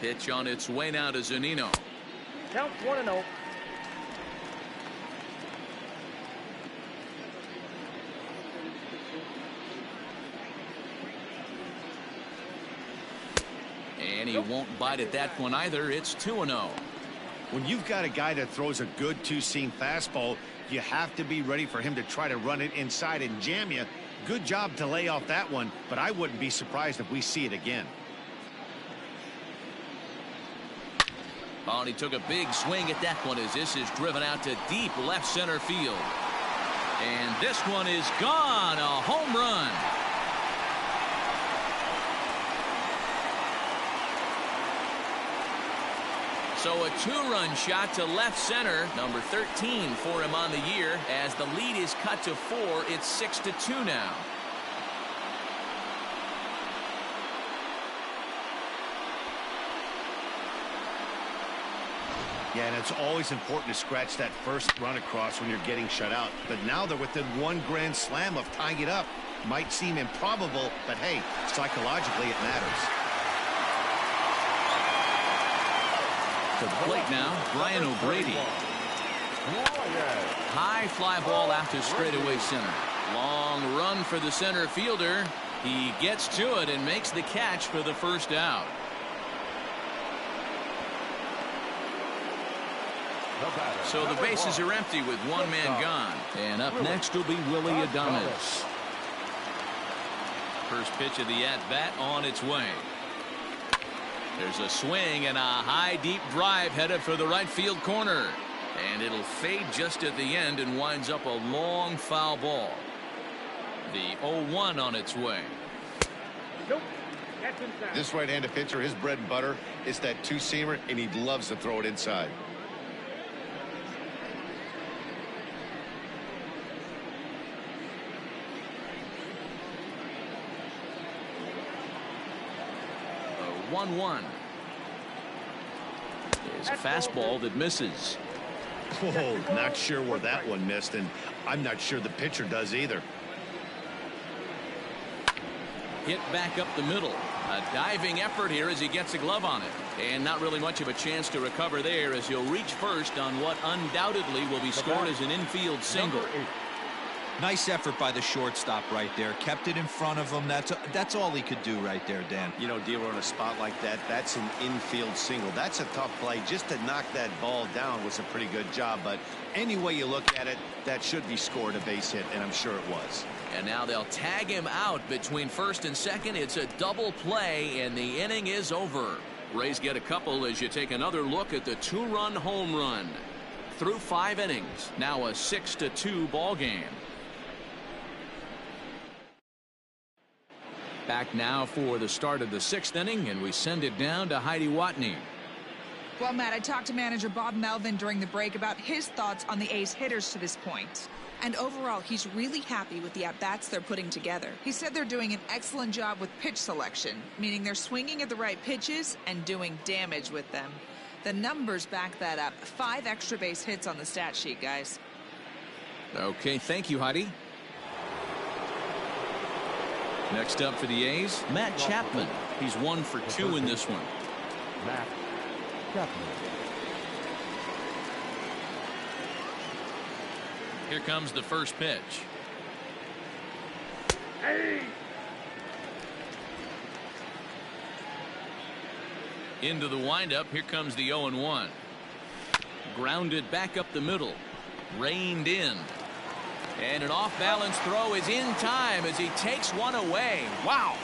Pitch on its way now to Zunino. Count 1-0. And he won't bite at that one either. It's 2-0. When you've got a guy that throws a good two-seam fastball, you have to be ready for him to try to run it inside and jam you. Good job to lay off that one, but I wouldn't be surprised if we see it again. Oh, and he took a big swing at that one as this is driven out to deep left center field. And this one is gone. A home run. So a 2-run shot to left center, number 13 for him on the year. As the lead is cut to 4, it's 6-2 now. Yeah, and it's always important to scratch that first run across when you're getting shut out. But now they're within 1 grand slam of tying it up. Might seem improbable, but hey, psychologically it matters. To the plate now, Brian O'Grady. High fly ball out to straightaway center. Long run for the center fielder. He gets to it and makes the catch for the first out. So the bases are empty with 1 man gone. And up next will be Willie Adames. First pitch of the at-bat on its way. There's a swing and a high deep drive headed for the right field corner. And it'll fade just at the end and winds up a long foul ball. The 0-1 on its way. This right-handed pitcher, his bread and butter is that two-seamer, and he loves to throw it inside. A 1-1. Is a fastball that misses. Oh, not sure where that one missed, and I'm not sure the pitcher does either. Hit back up the middle. A diving effort here as he gets a glove on it. And not really much of a chance to recover there as he'll reach first on what undoubtedly will be scored as an infield single. Nice effort by the shortstop right there. Kept it in front of him. That's all he could do right there, Dan. You know, dealer on a spot like that, that's an infield single. That's a tough play. Just to knock that ball down was a pretty good job. But any way you look at it, that should be scored a base hit, and I'm sure it was. And now they'll tag him out between first and second. It's a double play, and the inning is over. Rays get a couple as you take another look at the 2-run home run. Through 5 innings, now a 6-2 ball game. Back now for the start of the 6th inning, and we send it down to Heidi Watney. Well, Matt, I talked to manager Bob Melvin during the break about his thoughts on the A's hitters to this point. And overall, he's really happy with the at-bats they're putting together. He said they're doing an excellent job with pitch selection, meaning they're swinging at the right pitches and doing damage with them. The numbers back that up. 5 extra base hits on the stat sheet, guys. Okay, thank you, Heidi. Next up for the A's, Matt Chapman. He's 1 for 2 in this one. Matt Chapman. Here comes the first pitch. Into the windup. Here comes the 0-1. Grounded back up the middle. Reined in. And an off-balance throw is in time as he takes one away. Wow.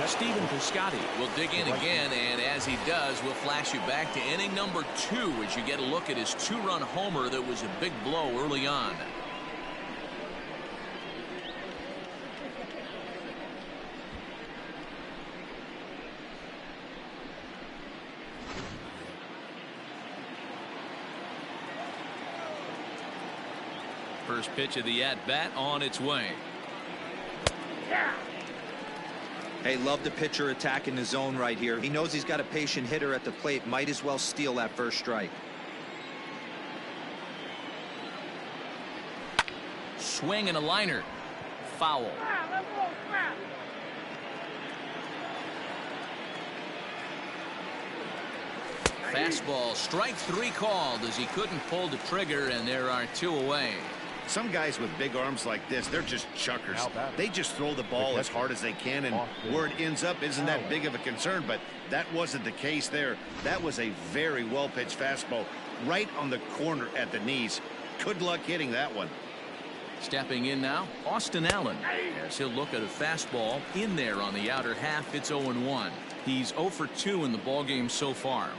Stephen Piscotty will dig in again, and as he does, we'll flash you back to inning number 2 as you get a look at his 2-run homer that was a big blow early on. First pitch of the at-bat on its way. Hey, love the pitcher attacking the zone right here. He knows he's got a patient hitter at the plate. Might as well steal that first strike. Swing and a liner. Foul. Fastball, strike 3 called as he couldn't pull the trigger, and there are 2 away. Some guys with big arms like this, they're just chuckers. They just throw the ball as hard as they can, and where it ends up isn't that big of a concern, but that wasn't the case there. That was a very well-pitched fastball right on the corner at the knees. Good luck hitting that one. Stepping in now, Austin Allen, as he'll look at a fastball in there on the outer half. It's 0-1. He's 0 for 2 in the ballgame so far.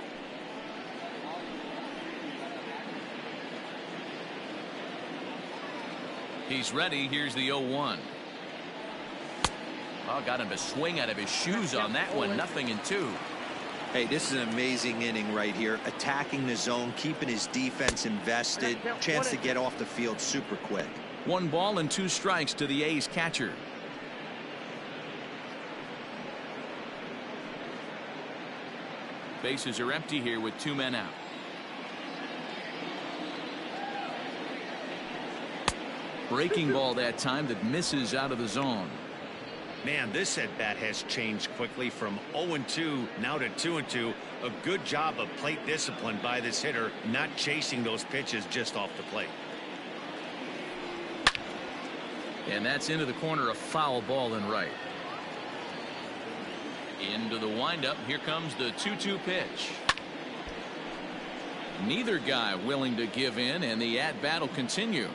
He's ready. Here's the 0-1. Oh, got him to swing out of his shoes on that one. 0-2. Hey, this is an amazing inning right here. Attacking the zone, keeping his defense invested. Chance to get off the field super quick. 1 ball and 2 strikes to the A's catcher. Bases are empty here with 2 men out. Breaking ball that time that misses out of the zone. Man, this at bat has changed quickly from 0-2 now to 2-2. A good job of plate discipline by this hitter, not chasing those pitches just off the plate. And that's into the corner, a foul ball and right. Into the windup. Here comes the 2-2 pitch. Neither guy willing to give in, and the at bat will continue.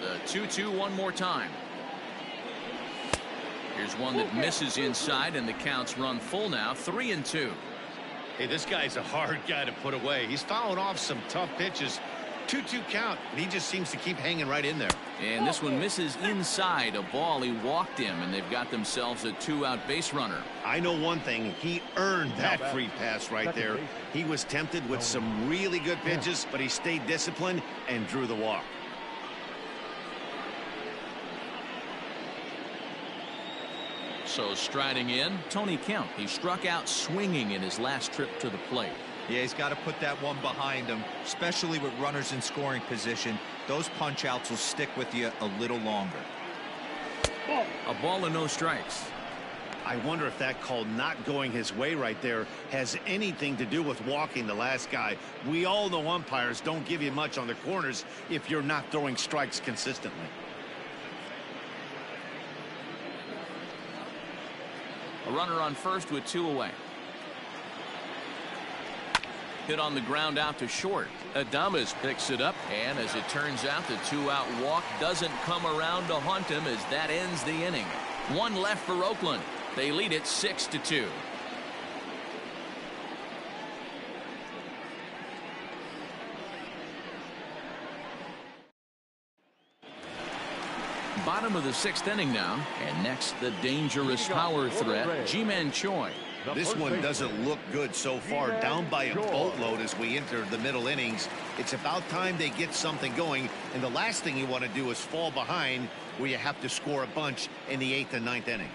The 2-2 one more time. Here's one that misses inside, and the counts run full now, 3-2. Hey, this guy's a hard guy to put away. He's fouling off some tough pitches. 2-2 count, and he just seems to keep hanging right in there. And this one misses inside a ball. He walked him, and they've got themselves a 2-out base runner. I know one thing. He earned that free pass right there. He was tempted with some really good pitches, but he stayed disciplined and drew the walk. So striding in, Tony Kemp. He struck out swinging in his last trip to the plate. Yeah, he's got to put that one behind him, especially with runners in scoring position. Those punch outs will stick with you a little longer. A ball and no strikes. I wonder if that call not going his way right there has anything to do with walking the last guy. We all know umpires don't give you much on the corners if you're not throwing strikes consistently. A runner on first with 2 away. Hit on the ground out to short. Adames picks it up, and as it turns out, the 2-out walk doesn't come around to haunt him as that ends the inning. 1 left for Oakland. They lead it 6-2. Bottom of the 6th inning now, and next the dangerous power threat, Ji-Man Choi. This one doesn't look good so far. Down by a boatload as we enter the middle innings. It's about time they get something going, and the last thing you want to do is fall behind where you have to score a bunch in the 8th and 9th inning.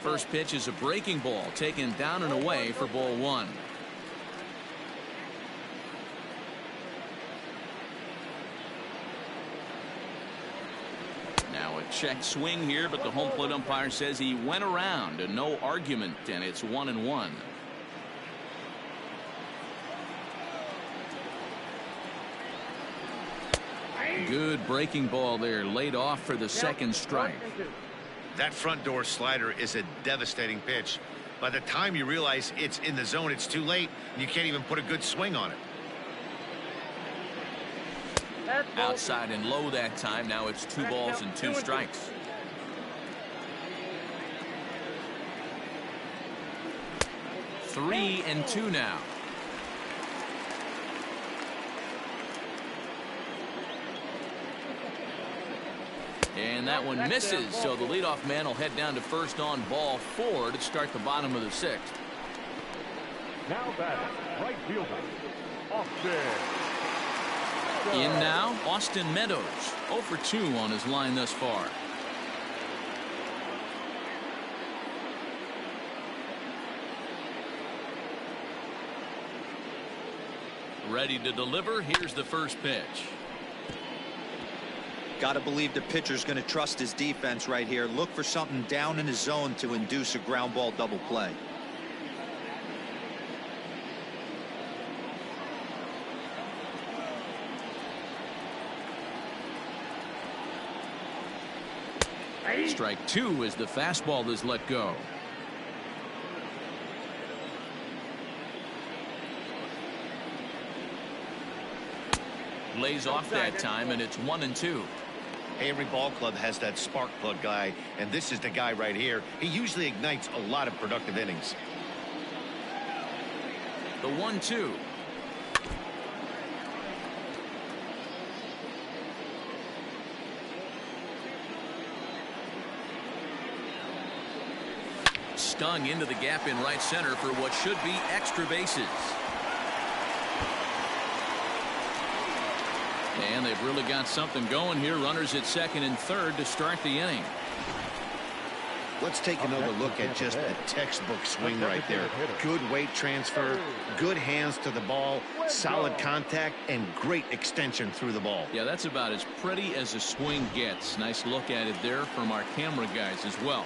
First pitch is a breaking ball taken down and away for ball 1. Now a check swing here, but the home plate umpire says he went around and no argument, and it's 1-1. Good breaking ball there, laid off for the second strike. That front door slider is a devastating pitch. By the time you realize it's in the zone, it's too late, and you can't even put a good swing on it. Outside and low that time. Now it's 2 balls and 2 strikes. Three and 2 now. And that one misses, so the leadoff man will head down to first on ball 4 to start the bottom of the 6th. Now batting, right fielder, Austin. In now, Austin Meadows, 0 for 2 on his line thus far. Ready to deliver. Here's the first pitch. Got to believe the pitcher's going to trust his defense right here. Look for something down in his zone to induce a ground ball double play. Strike 2 as the fastball is let go. Lays off that time, and it's 1-2. Every ball club has that spark plug guy, and this is the guy right here. He usually ignites a lot of productive innings. The 1-2. stung into the gap in right center for what should be extra bases. And they've really got something going here. Runners at second and third to start the inning. Let's take another look at just a textbook swing right there. Good weight transfer, good hands to the ball, solid contact, and great extension through the ball. Yeah, that's about as pretty as a swing gets. Nice look at it there from our camera guys as well.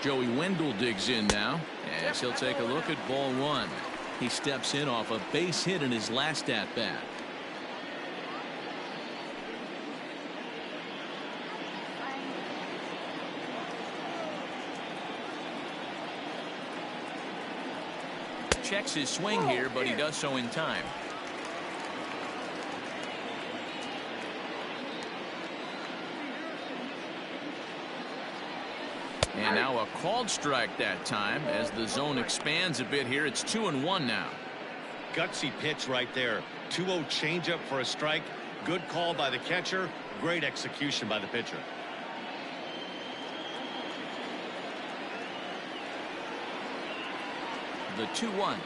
Joey Wendell digs in now as he'll take a look at ball one. He steps in off a base hit in his last at bat. Checks his swing here, but he does so in time. And now a called strike that time as the zone expands a bit here. It's 2-1 now. Gutsy pitch right there. 2-0 changeup for a strike. Good call by the catcher. Great execution by the pitcher. The 2-1.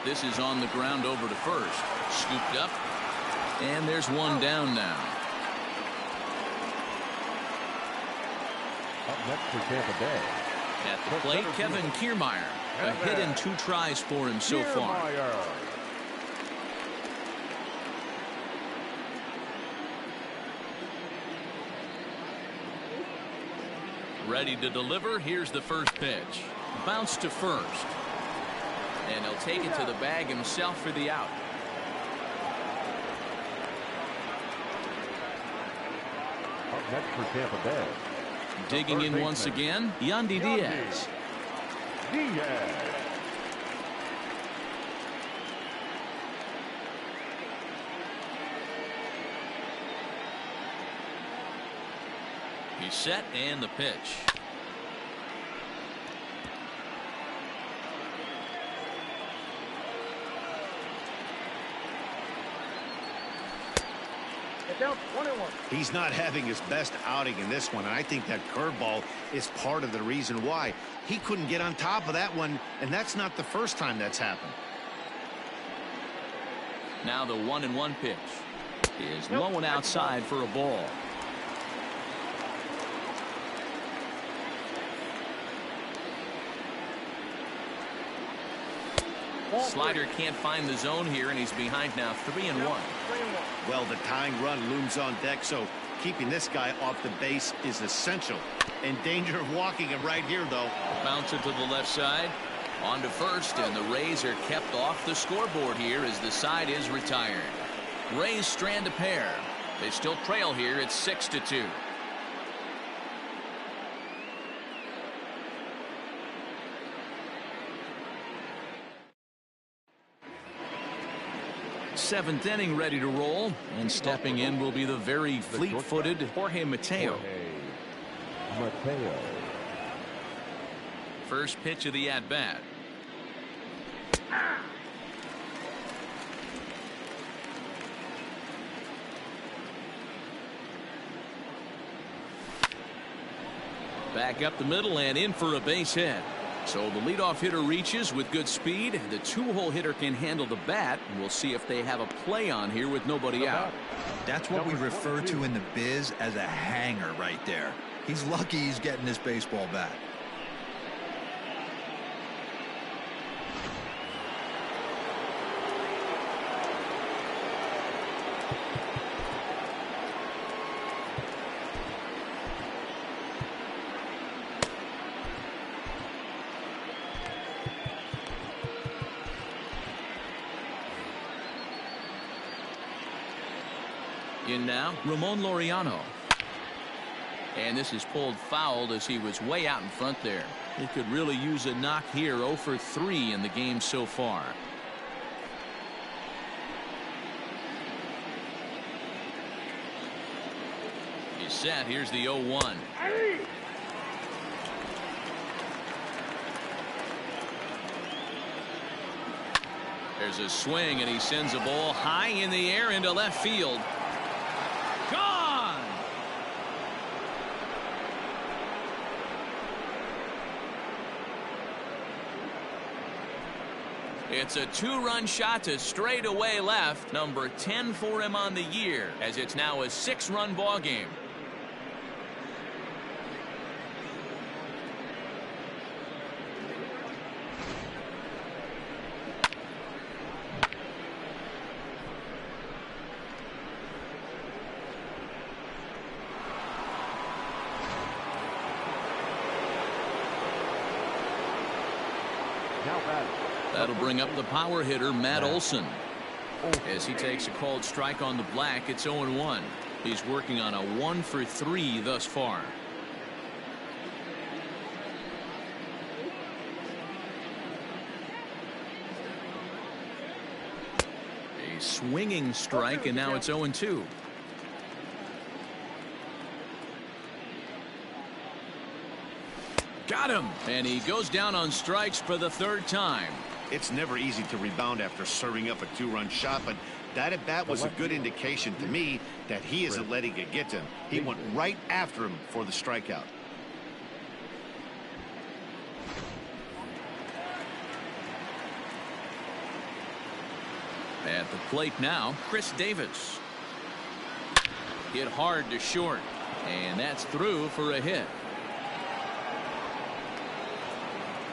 This is on the ground over to first. Scooped up. And there's one down now. Up next for Tampa Bay. At the plate, Kevin Kiermaier. A hit in 2 tries for him so far. Ready to deliver. Here's the first pitch. Bounce to first. And he'll take it to the bag himself for the out. Up next for Tampa Bay. Digging in once again, Yandy Diaz. He's set and the pitch. Down 1-1. He's not having his best outing in this one, and I think that curveball is part of the reason why. He couldn't get on top of that one, and that's not the first time that's happened. Now the 1-1 pitch is low and outside for a ball. Slider can't find the zone here, and he's behind now 3-1. Well, the tying run looms on deck, so keeping this guy off the base is essential. In danger of walking him right here, though. Bounce it to the left side. On to first, and the Rays are kept off the scoreboard here as the side is retired. Rays strand a pair. They still trail here at 6-2. Seventh inning ready to roll, and stepping in will be the very fleet-footed Jorge Mateo. First pitch of the at-bat. Back up the middle and in for a base hit. So the leadoff hitter reaches with good speed. The 2-hole hitter can handle the bat. We'll see if they have a play on here with nobody out. That's what we refer to in the biz as a hanger right there. He's lucky he's getting this baseball bat. In now, Ramon Laureano. And this is pulled fouled as he was way out in front there. He could really use a knock here. 0 for 3 in the game so far. He's set. Here's the 0-1. There's a swing, and he sends a ball high in the air into left field. Gone! It's a 2-run shot to straightaway left. Number 10 for him on the year, as it's now a 6-run ball game. That'll bring up the power hitter, Matt Olson. As he takes a called strike on the black, it's 0-1. He's working on a 1-for-3 thus far. A swinging strike, and now it's 0-2. Got him, and he goes down on strikes for the 3rd time. It's never easy to rebound after serving up a 2-run shot, but that at bat was a good indication to me that he isn't letting it get to him. He went right after him for the strikeout. At the plate now, Chris Davis. Hit hard to short, and that's through for a hit.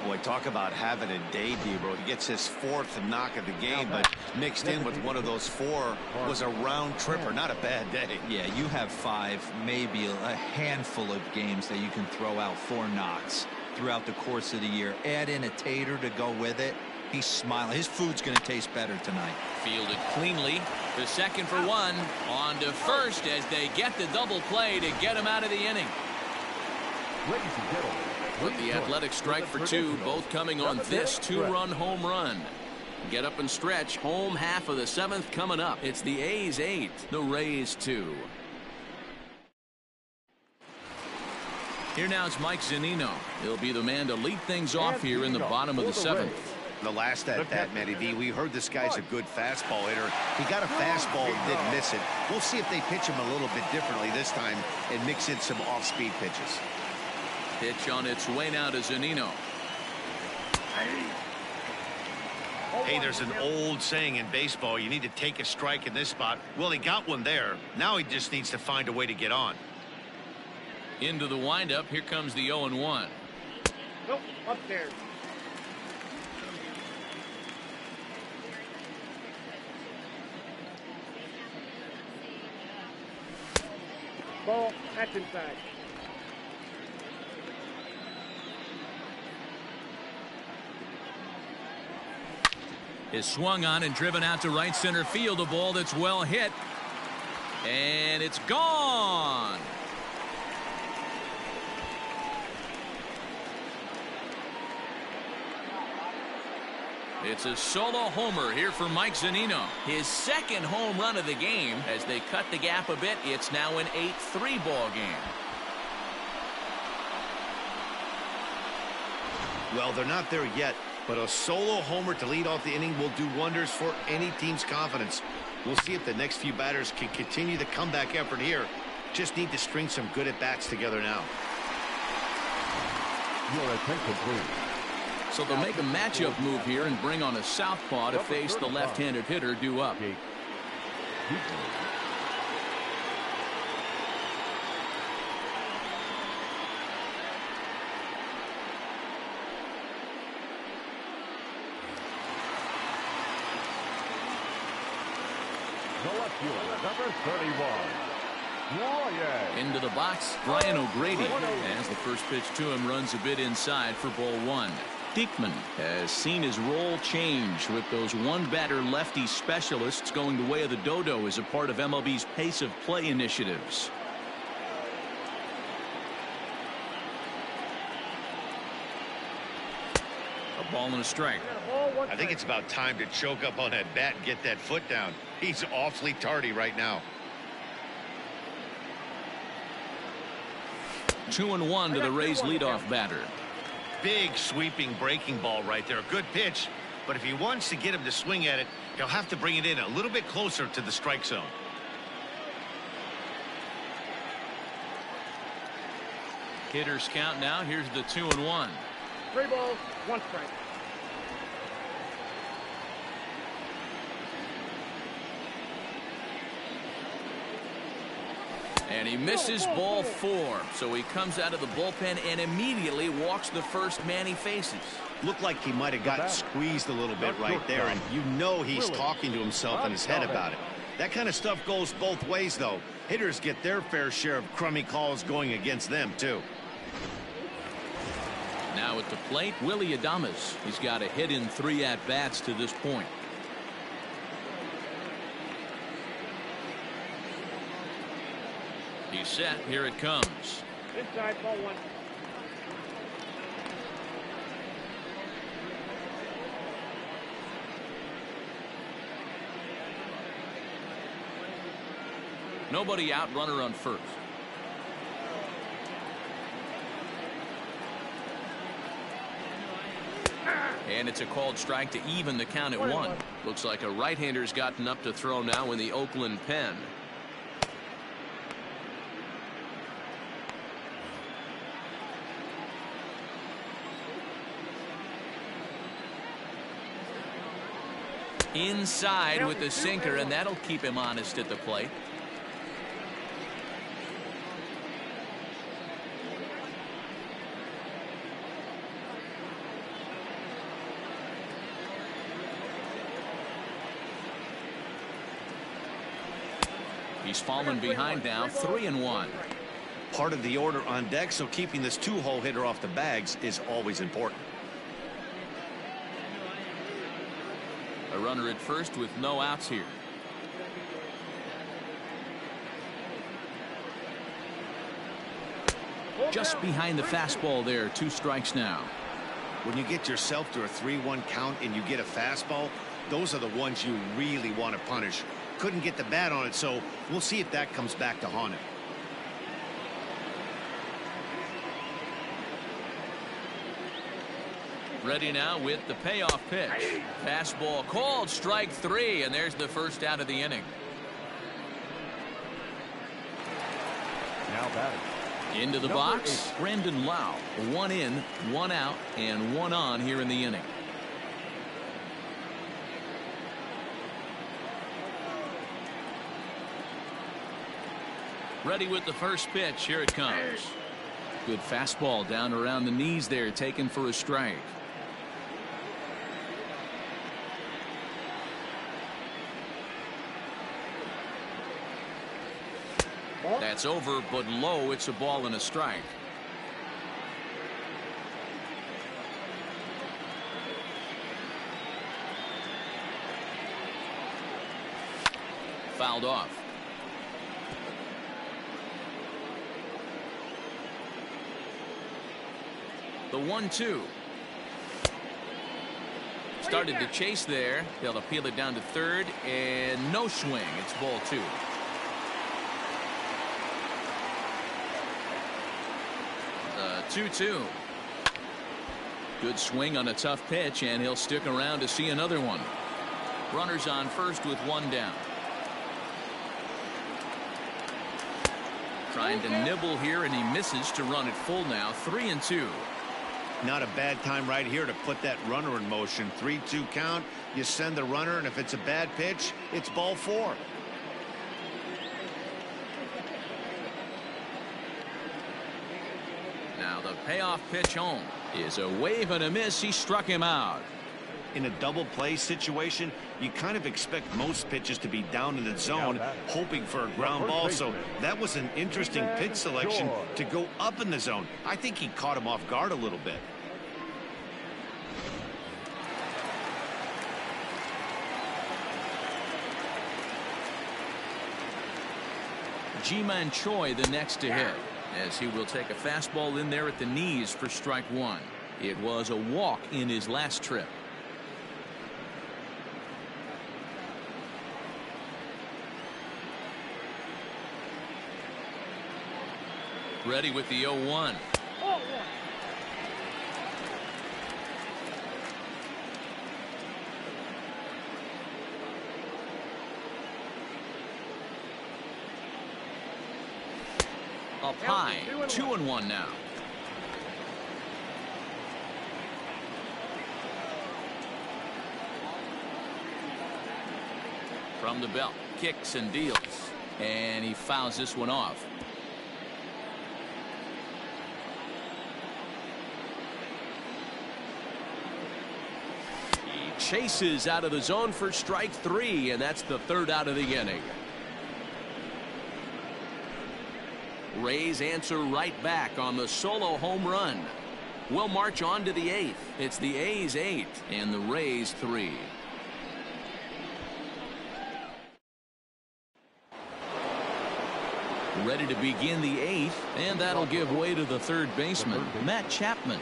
Boy, talk about having a day, Debro. He gets his 4th knock of the game, but mixed in with one of those 4 was a round tripper. Not a bad day. Yeah, you have 5, maybe a handful of games that you can throw out 4 knocks throughout the course of the year. Add in a tater to go with it. He's smiling. His food's going to taste better tonight. Fielded cleanly. The 2nd for 1. On to first as they get the double play to get him out of the inning. Ladies and gentlemen, With the athletic strike for 2, both coming on this 2-run home run. Get up and stretch. Home half of the 7th coming up. It's the A's 8, the Rays 2. Here now is Mike Zunino. He'll be the man to lead things off here in the bottom of the 7th. The last at bat, Matty D, we heard this guy's a good fastball hitter. He got a fastball and didn't miss it. We'll see if they pitch him a little bit differently this time and mix in some off-speed pitches. Pitch on its way now to Zunino. Hey, there's an old saying in baseball, you need to take a strike in this spot. Well, he got one there. Now he just needs to find a way to get on. Into the windup. Here comes the 0-1. Nope, upstairs. Ball, that's inside. Is swung on and driven out to right center field. A ball that's well hit. And it's gone. It's a solo homer here for Mike Zunino. His 2nd home run of the game. As they cut the gap a bit, it's now an 8-3 ball game. Well, they're not there yet, but a solo homer to lead off the inning will do wonders for any team's confidence. We'll see if the next few batters can continue the comeback effort here. Just need to string some good at-bats together now. your attention, please. So they'll make a matchup move here and bring on a southpaw to face the left-handed hitter due up. The left fielder, number 31. Into the box, Brian O'Grady, as the first pitch to him runs a bit inside for ball one. Diekman has seen his role change with those one-batter lefty specialists going the way of the dodo as a part of MLB's pace of play initiatives. A ball and a strike. I think it's about time to choke up on that bat and get that foot down. He's awfully tardy right now. 2-1 to the Rays leadoff batter. Big sweeping breaking ball right there. A good pitch, but if he wants to get him to swing at it, he'll have to bring it in a little bit closer to the strike zone. Hitters count now. Here's the 2-1. 3 balls, 1 strike. And he misses ball 4. So he comes out of the bullpen and immediately walks the first man he faces. Looked like he might have gotten squeezed a little bit right there, and you know he's talking to himself in his head about it. That kind of stuff goes both ways, though. Hitters get their fair share of crummy calls going against them, too. Now at the plate, Willie Adames. He's got a hit in 3 at-bats to this point. He's set. Here it comes. Inside, ball 1. Nobody out, runner on first. And it's a called strike to even the count at 1. Looks like a right-hander's gotten up to throw now in the Oakland pen. Inside with the sinker, and that'll keep him honest at the plate. He's fallen behind now, 3-1. Part of the order on deck, so keeping this 2-hole hitter off the bags is always important. A runner at first with no outs here. Just behind the fastball there, 2 strikes now. When you get yourself to a 3-1 count and you get a fastball, those are the ones you really want to punish. Couldn't get the bat on it, so we'll see if that comes back to haunt him. Ready now with the payoff pitch. Fastball called, strike 3, and there's the first out of the inning. Now batting. Into the box, Brandon Lau. 1 in, 1 out, and 1 on here in the inning. Ready with the first pitch. Here it comes. Good fastball down around the knees there, taken for a strike. That's over, but low. It's a ball and a strike. Fouled off. The 1-2. Started to chase there. They'll appeal it down to third, and no swing. It's ball 2. The 2-2. Good swing on a tough pitch, and he'll stick around to see another one. Runners on first with 1 down. Trying to nibble here, and he misses to run it full now. 3-2. Not a bad time right here to put that runner in motion. 3-2 count. You send the runner, and if it's a bad pitch, it's ball 4. Now the payoff pitch home is a wave and a miss. He struck him out. In a double play situation, you kind of expect most pitches to be down in the zone, hoping for a ground ball. So that was an interesting pitch selection to go up in the zone. I think he caught him off guard a little bit. Ji-Man Choi the next to hit, as he will take a fastball in there at the knees for strike 1. It was a walk in his last trip. Ready with the 0-1. Up high, 2-1 now. From the belt, kicks and deals, and he fouls this one off. chases out of the zone for strike 3, and that's the 3rd out of the inning. Rays answer right back on the solo home run. We'll march on to the 8th. It's the A's 8 and the Rays 3. Ready to begin the 8th, and that'll give way to the 3rd baseman, Matt Chapman.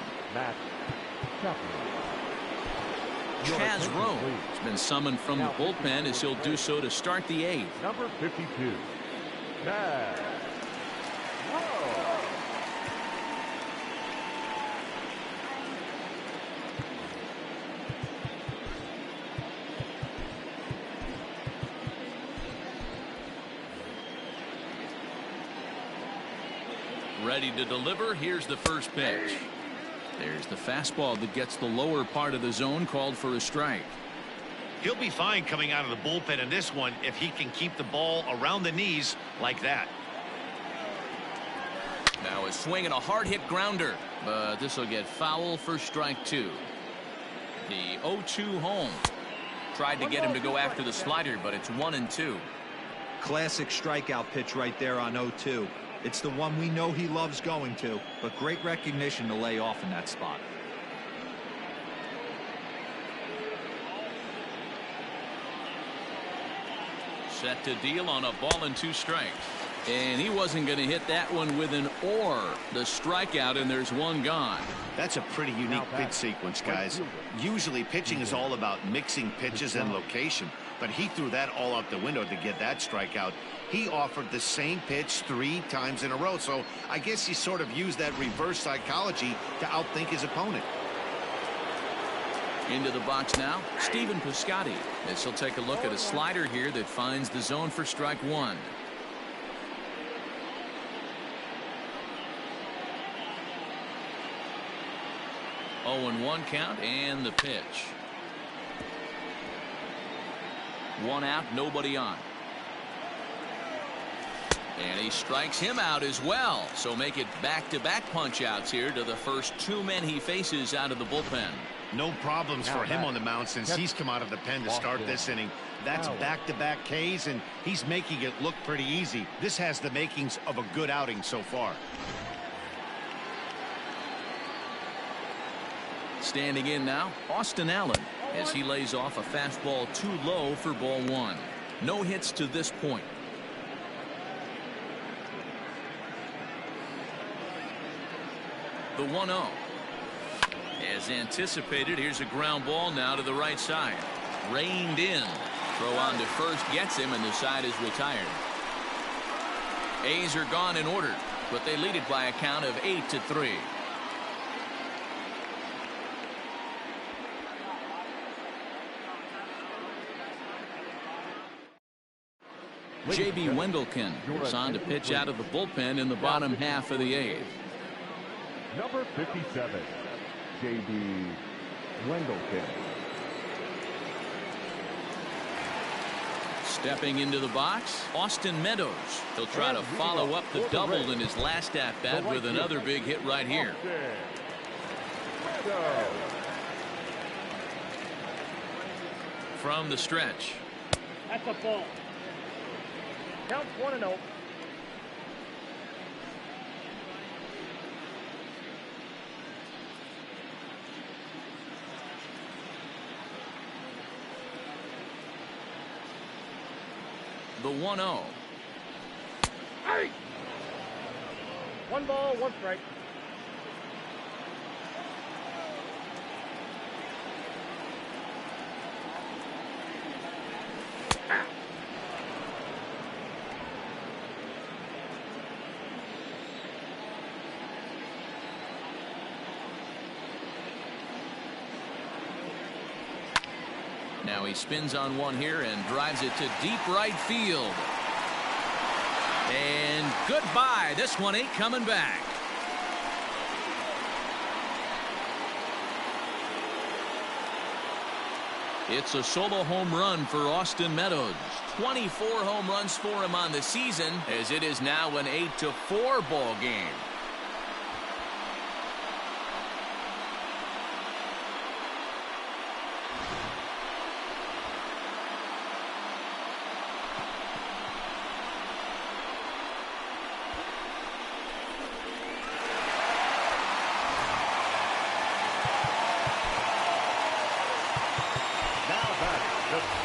Chaz Rowe has been summoned from the bullpen as he'll do so to start the 8th. Number 52, Chaz Rowe. Ready to deliver. Here's the first pitch. There's the fastball that gets the lower part of the zone, called for a strike. He'll be fine coming out of the bullpen in this one if he can keep the ball around the knees like that. Now a swing and a hard hit grounder, but this will get foul for strike 2. The 0-2 home. Tried to get him to go after the slider, but it's 1-2. Classic strikeout pitch right there on 0-2. It's the one we know he loves going to, but great recognition to lay off in that spot. Set to deal on a ball and 2 strikes. And he wasn't going to hit that one with an or. The strikeout, and there's 1 gone. That's a pretty unique pitch sequence, guys. Usually pitching is all about mixing pitches and location, but he threw that all out the window to get that strikeout. He offered the same pitch 3 times in a row, so I guess he sort of used that reverse psychology to outthink his opponent. Into the box now, Stephen Piscotty, as he'll take a look at a slider here that finds the zone for strike 1. Oh, and 1 count, and the pitch. 1 out, nobody on. And he strikes him out as well. So make it back-to-back punch-outs here to the first 2 men he faces out of the bullpen. No problems for him on the mound since he's come out of the pen to start this inning. That's back-to-back Ks, and he's making it look pretty easy. This has the makings of a good outing so far. Standing in now, Austin Allen, as he lays off a fastball too low for ball 1. No hits to this point. The 1-0. As anticipated, here's a ground ball now to the right side. Reined in. Throw on to first gets him, and the side is retired. A's are gone in order, but they lead it by a count of 8-3. J.B. Wendelken is on to pitch out of the bullpen in the bottom half of the 8th. Number 57, J.B. Wendelken. Stepping into the box, Austin Meadows. He'll try to follow up the double in his last at-bat with another big hit right here. From the stretch. That's a ball. Counts 1-0. The 1-0. Hey! 1 ball, 1 strike. Now he spins on one here and drives it to deep right field. And goodbye. This one ain't coming back. It's a solo home run for Austin Meadows. 24 home runs for him on the season, as it is now an 8-4 ball game.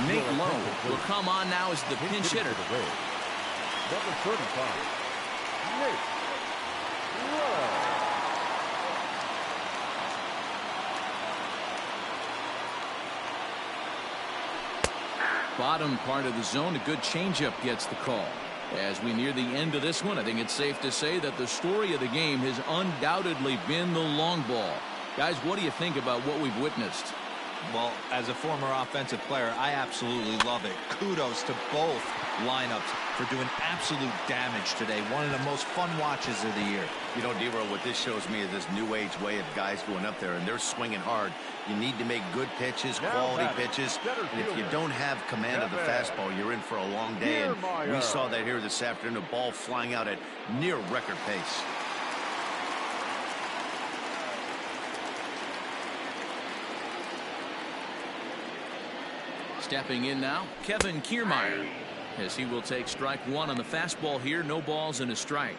Nate Lowe will come on now as the pinch hitter. Number 35, Nate Lowe. Bottom part of the zone, a good changeup gets the call. As we near the end of this one, I think it's safe to say that the story of the game has undoubtedly been the long ball. Guys, what do you think about what we've witnessed? Well, as a former offensive player, I absolutely love it. Kudos to both lineups for doing absolute damage today. One of the most fun watches of the year. You know, D-Roll, what this shows me is this new age way of guys going up there, and they're swinging hard. You need to make good pitches, quality pitches. And if you don't have command of the fastball, you're in for a long day. And we saw that here this afternoon, a ball flying out at near record pace. Stepping in now, Kevin Kiermaier, as he will take strike one on the fastball here. No balls and a strike.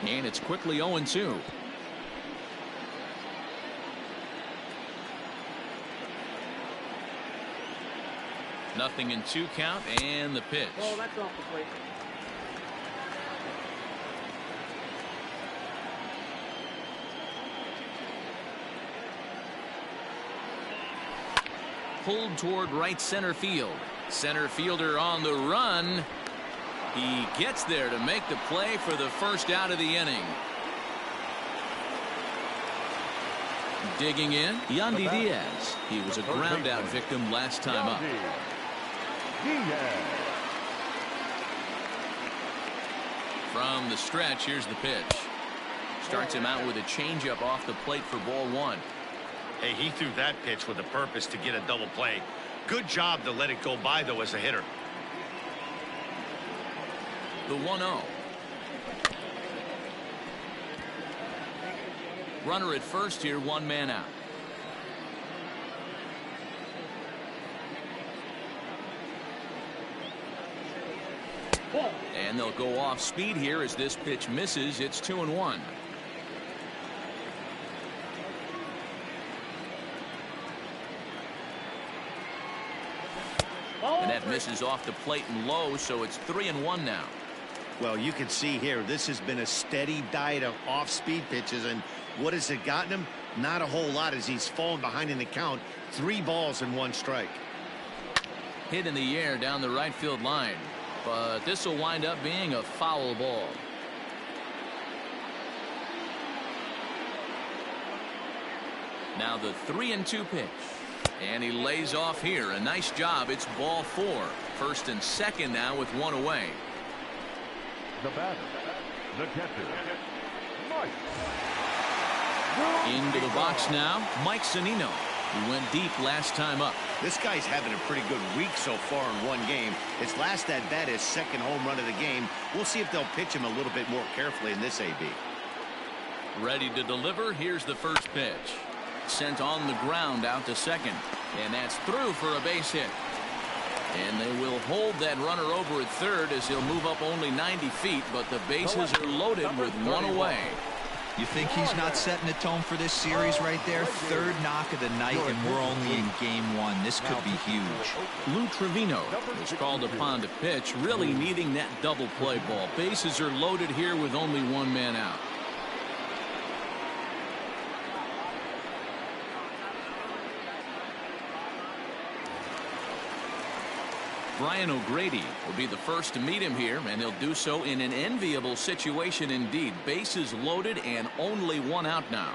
And it's quickly 0-2. Nothing in 2 count, and the pitch. Oh, that's off the plate. Pulled toward right center field. Center fielder on the run. He gets there to make the play for the first out of the inning. Digging in, Yandy Diaz. He was a ground out victim last time up. From the stretch, here's the pitch. Starts him out with a changeup off the plate for ball 1. Hey, he threw that pitch with a purpose to get a double play. Good job to let it go by, though, as a hitter. The 1-0. Runner at first here, 1 man out. And they'll go off speed here as this pitch misses. It's 2-1. And that misses off the plate and low, so it's 3-1 now. Well, you can see here, this has been a steady diet of off-speed pitches, and what has it gotten him? Not a whole lot, as he's fallen behind in the count. 3 balls and 1 strike. Hit in the air down the right field line, but this will wind up being a foul ball. Now the 3-2 pitch. And he lays off here. A nice job. It's ball 4. First and second now with 1 away. The batter, the catcher, Mike. Into the box now, Mike Zunino, who went deep last time up. This guy's having a pretty good week so far in 1 game. His last at bat is 2nd home run of the game. We'll see if they'll pitch him a little bit more carefully in this AB. Ready to deliver. Here's the first pitch. Sent on the ground out to second, and that's through for a base hit. And they will hold that runner over at third as he'll move up only 90 feet, but the bases are loaded with 1 away. You think he's not setting the tone for this series right there? 3rd knock of the night, and we're only in game 1. This could be huge. Lou Trevino is called upon to pitch, really needing that double play ball. Bases are loaded here with only 1 man out. Brian O'Grady will be the first to meet him here, and he'll do so in an enviable situation indeed. Bases loaded and only 1 out now.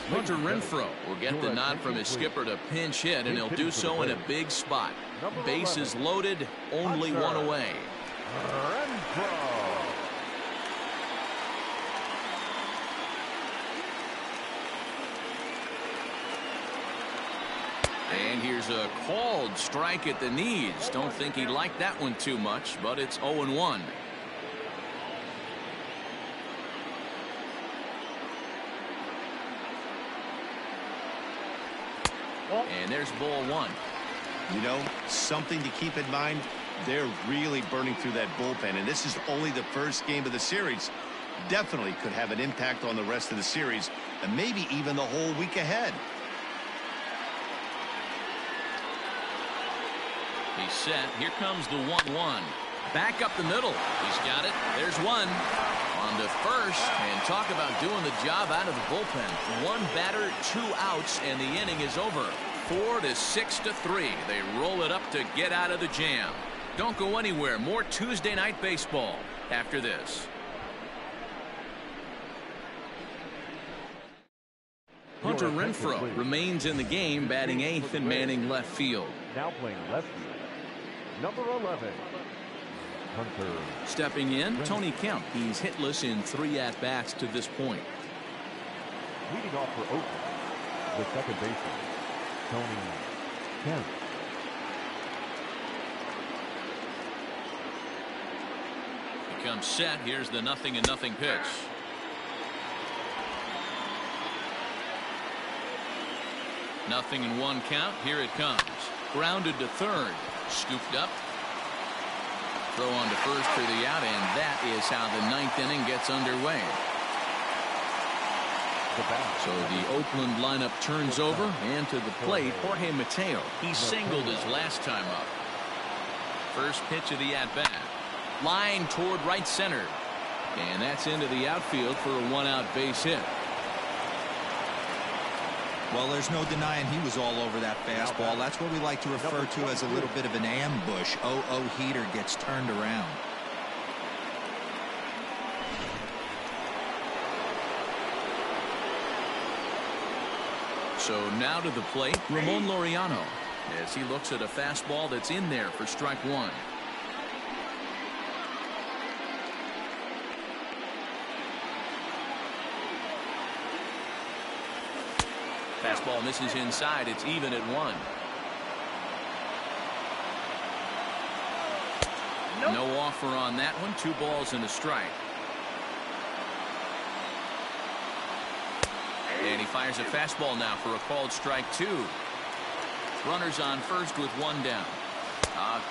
Hunter Renfroe will get the nod from his skipper to pinch hit, and he'll do so in a big spot. Bases loaded, only 1 away. Renfroe. And here's a called strike at the knees. Don't think he liked that one too much, but it's 0-1. And there's ball one. You know, something to keep in mind, they're really burning through that bullpen, and this is only the first game of the series. Definitely could have an impact on the rest of the series, and maybe even the whole week ahead. He's set. Here comes the 1-1. Back up the middle. He's got it. There's one. On to first, and talk about doing the job out of the bullpen. One batter, 2 outs, and the inning is over. 4 to 6-3. They roll it up to get out of the jam. Don't go anywhere. More Tuesday night baseball after this. Hunter Renfroe remains in the game, batting 8th and manning left field. Now playing left field, number 11, Hunter. Stepping in, Tony Kemp. He's hitless in 3 at-bats to this point. Leading off for Oakland, the second baseman, Tony Kemp. He comes set. Here's the 0-0 pitch. Nothing in 1 count. Here it comes. Grounded to third. Scooped up. Throw on to first for the out, and that is how the 9th inning gets underway. So the Oakland lineup turns over, and to the plate, Jorge Mateo. He singled his last time up. First pitch of the at-bat. Line toward right center. And that's into the outfield for a 1-out base hit. Well, there's no denying he was all over that fastball. That's what we like to refer to as a little bit of an ambush. 0-0 heater gets turned around. So now to the plate, Ramon Laureano, as he looks at a fastball that's in there for strike 1. Fastball misses inside. It's even at 1. No offer on that one. 2 balls and a strike. And he fires a fastball now for a called strike 2. Runners on first with 1 down.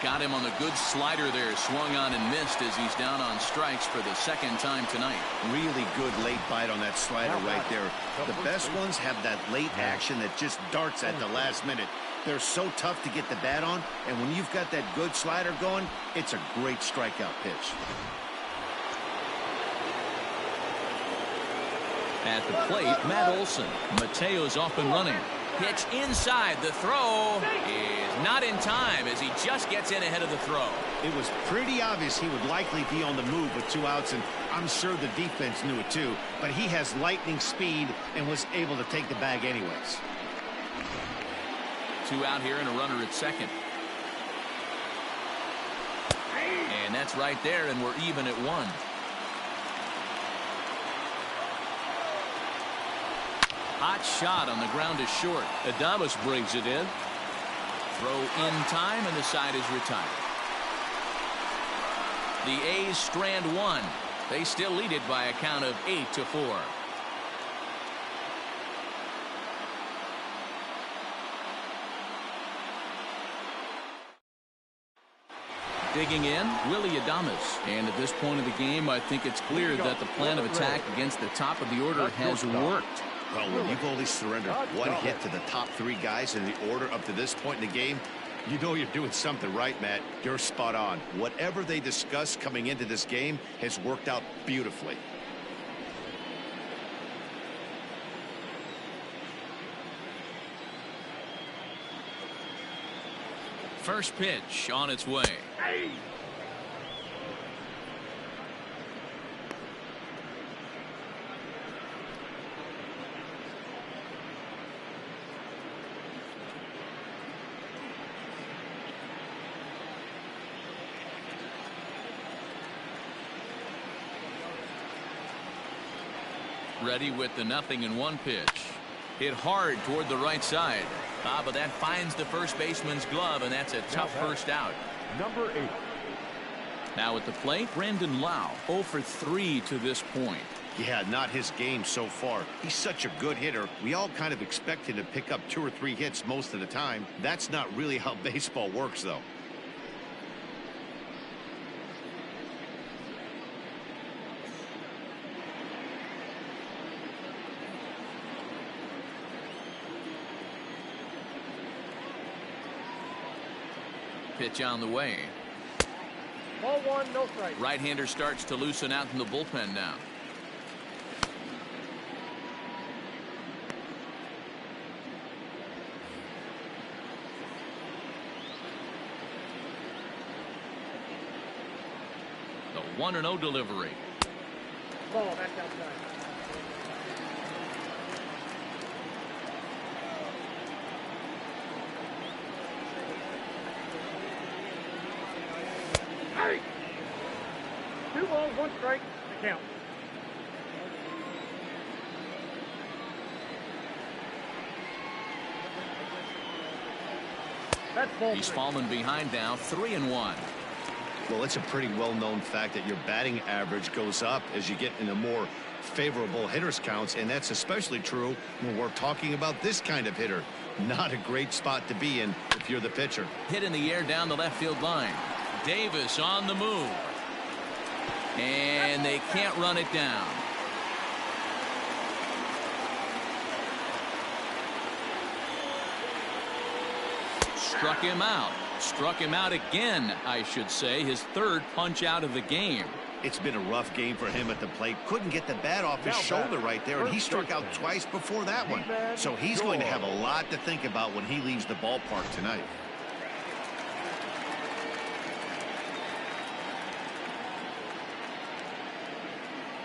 Got him on the good slider there. Swung on and missed as he's down on strikes for the 2nd time tonight. Really good late bite on that slider right there. The best ones have that late action that just darts at the last minute. They're so tough to get the bat on, and when you've got that good slider going, it's a great strikeout pitch. At the plate, Matt Olson. Mateo's off and running. Pitch inside. The throw is not in time as he just gets in ahead of the throw. It was pretty obvious he would likely be on the move with 2 outs, and I'm sure the defense knew it too, but he has lightning speed and was able to take the bag anyways. 2 out here and a runner at second. And that's right there, and we're even at 1. Hot shot on the ground is short. Adames brings it in. Throw in time, and the side is retired. The A's strand 1. They still lead it by a count of 8-4. Digging in, Willie Adames. And at this point of the game, I think it's clear that the plan of attack against the top of the order has worked. Well, when you've only surrendered 1 hit to the top 3 guys in the order up to this point in the game, you know you're doing something right, Matt. You're spot on. Whatever they discussed coming into this game has worked out beautifully. First pitch on its way. Ready with the 0-1 pitch. Hit hard toward the right side. But that finds the first baseman's glove, and that's a tough first out. Number 8. Now at the plate, Brandon Lau, 0 for 3 to this point. Yeah, not his game so far. He's such a good hitter. We all kind of expect him to pick up 2 or 3 hits most of the time. That's not really how baseball works, though. Pitch on the way. Ball 1, no strike. Right-hander starts to loosen out in the bullpen now. The 1-0 delivery. Ball, that's outside. Hey! 2 balls, 1 strike, the count. That's ball He's 3. fallen behind now, 3-1. Well, it's a pretty well-known fact that your batting average goes up as you get into more favorable hitters counts, and that's especially true when we're talking about this kind of hitter. Not a great spot to be in if you're the pitcher. Hit in the air down the left field line. Davis on the move. And they can't run it down. Struck him out. Struck him out again, I should say. His 3rd punch out of the game. It's been a rough game for him at the plate. Couldn't get the bat off his shoulder right there, and he struck out twice before that one. So he's going to have a lot to think about when he leaves the ballpark tonight.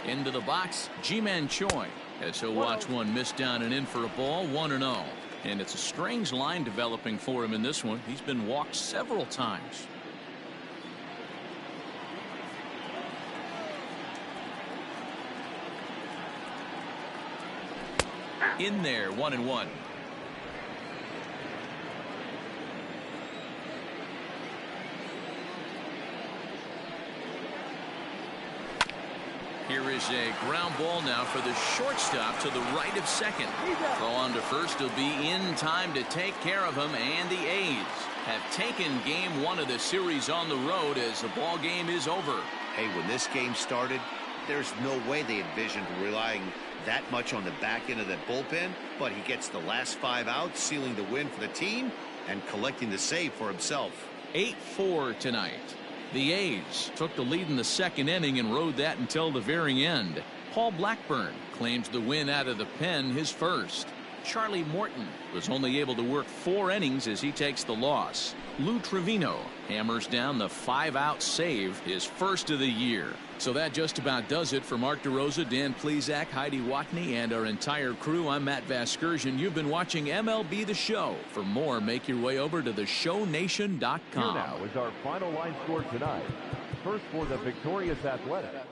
Into the box, Ji-Man Choi, as he'll watch one miss down and in for a ball, 1-0. And it's a strange line developing for him in this one. He's been walked several times. In there, 1-1. Here is a ground ball now for the shortstop to the right of second. Throw on to first. He'll be in time to take care of him, and the A's have taken game 1 of the series on the road as the ball game is over. Hey, when this game started, there's no way they envisioned relying that much on the back end of that bullpen, but he gets the last 5 outs, sealing the win for the team and collecting the save for himself. 8-4 tonight. The A's took the lead in the 2nd inning and rode that until the very end. Paul Blackburn claims the win out of the pen, his first. Charlie Morton was only able to work 4 innings as he takes the loss. Lou Trevino hammers down the 5-out save, his first of the year. So that just about does it for Mark DeRosa, Dan Plesac, Heidi Watney, and our entire crew. I'm Matt Vasgersian. You've been watching MLB The Show. For more, make your way over to theshownation.com. Here now is our final line score tonight. First for the victorious Athletics.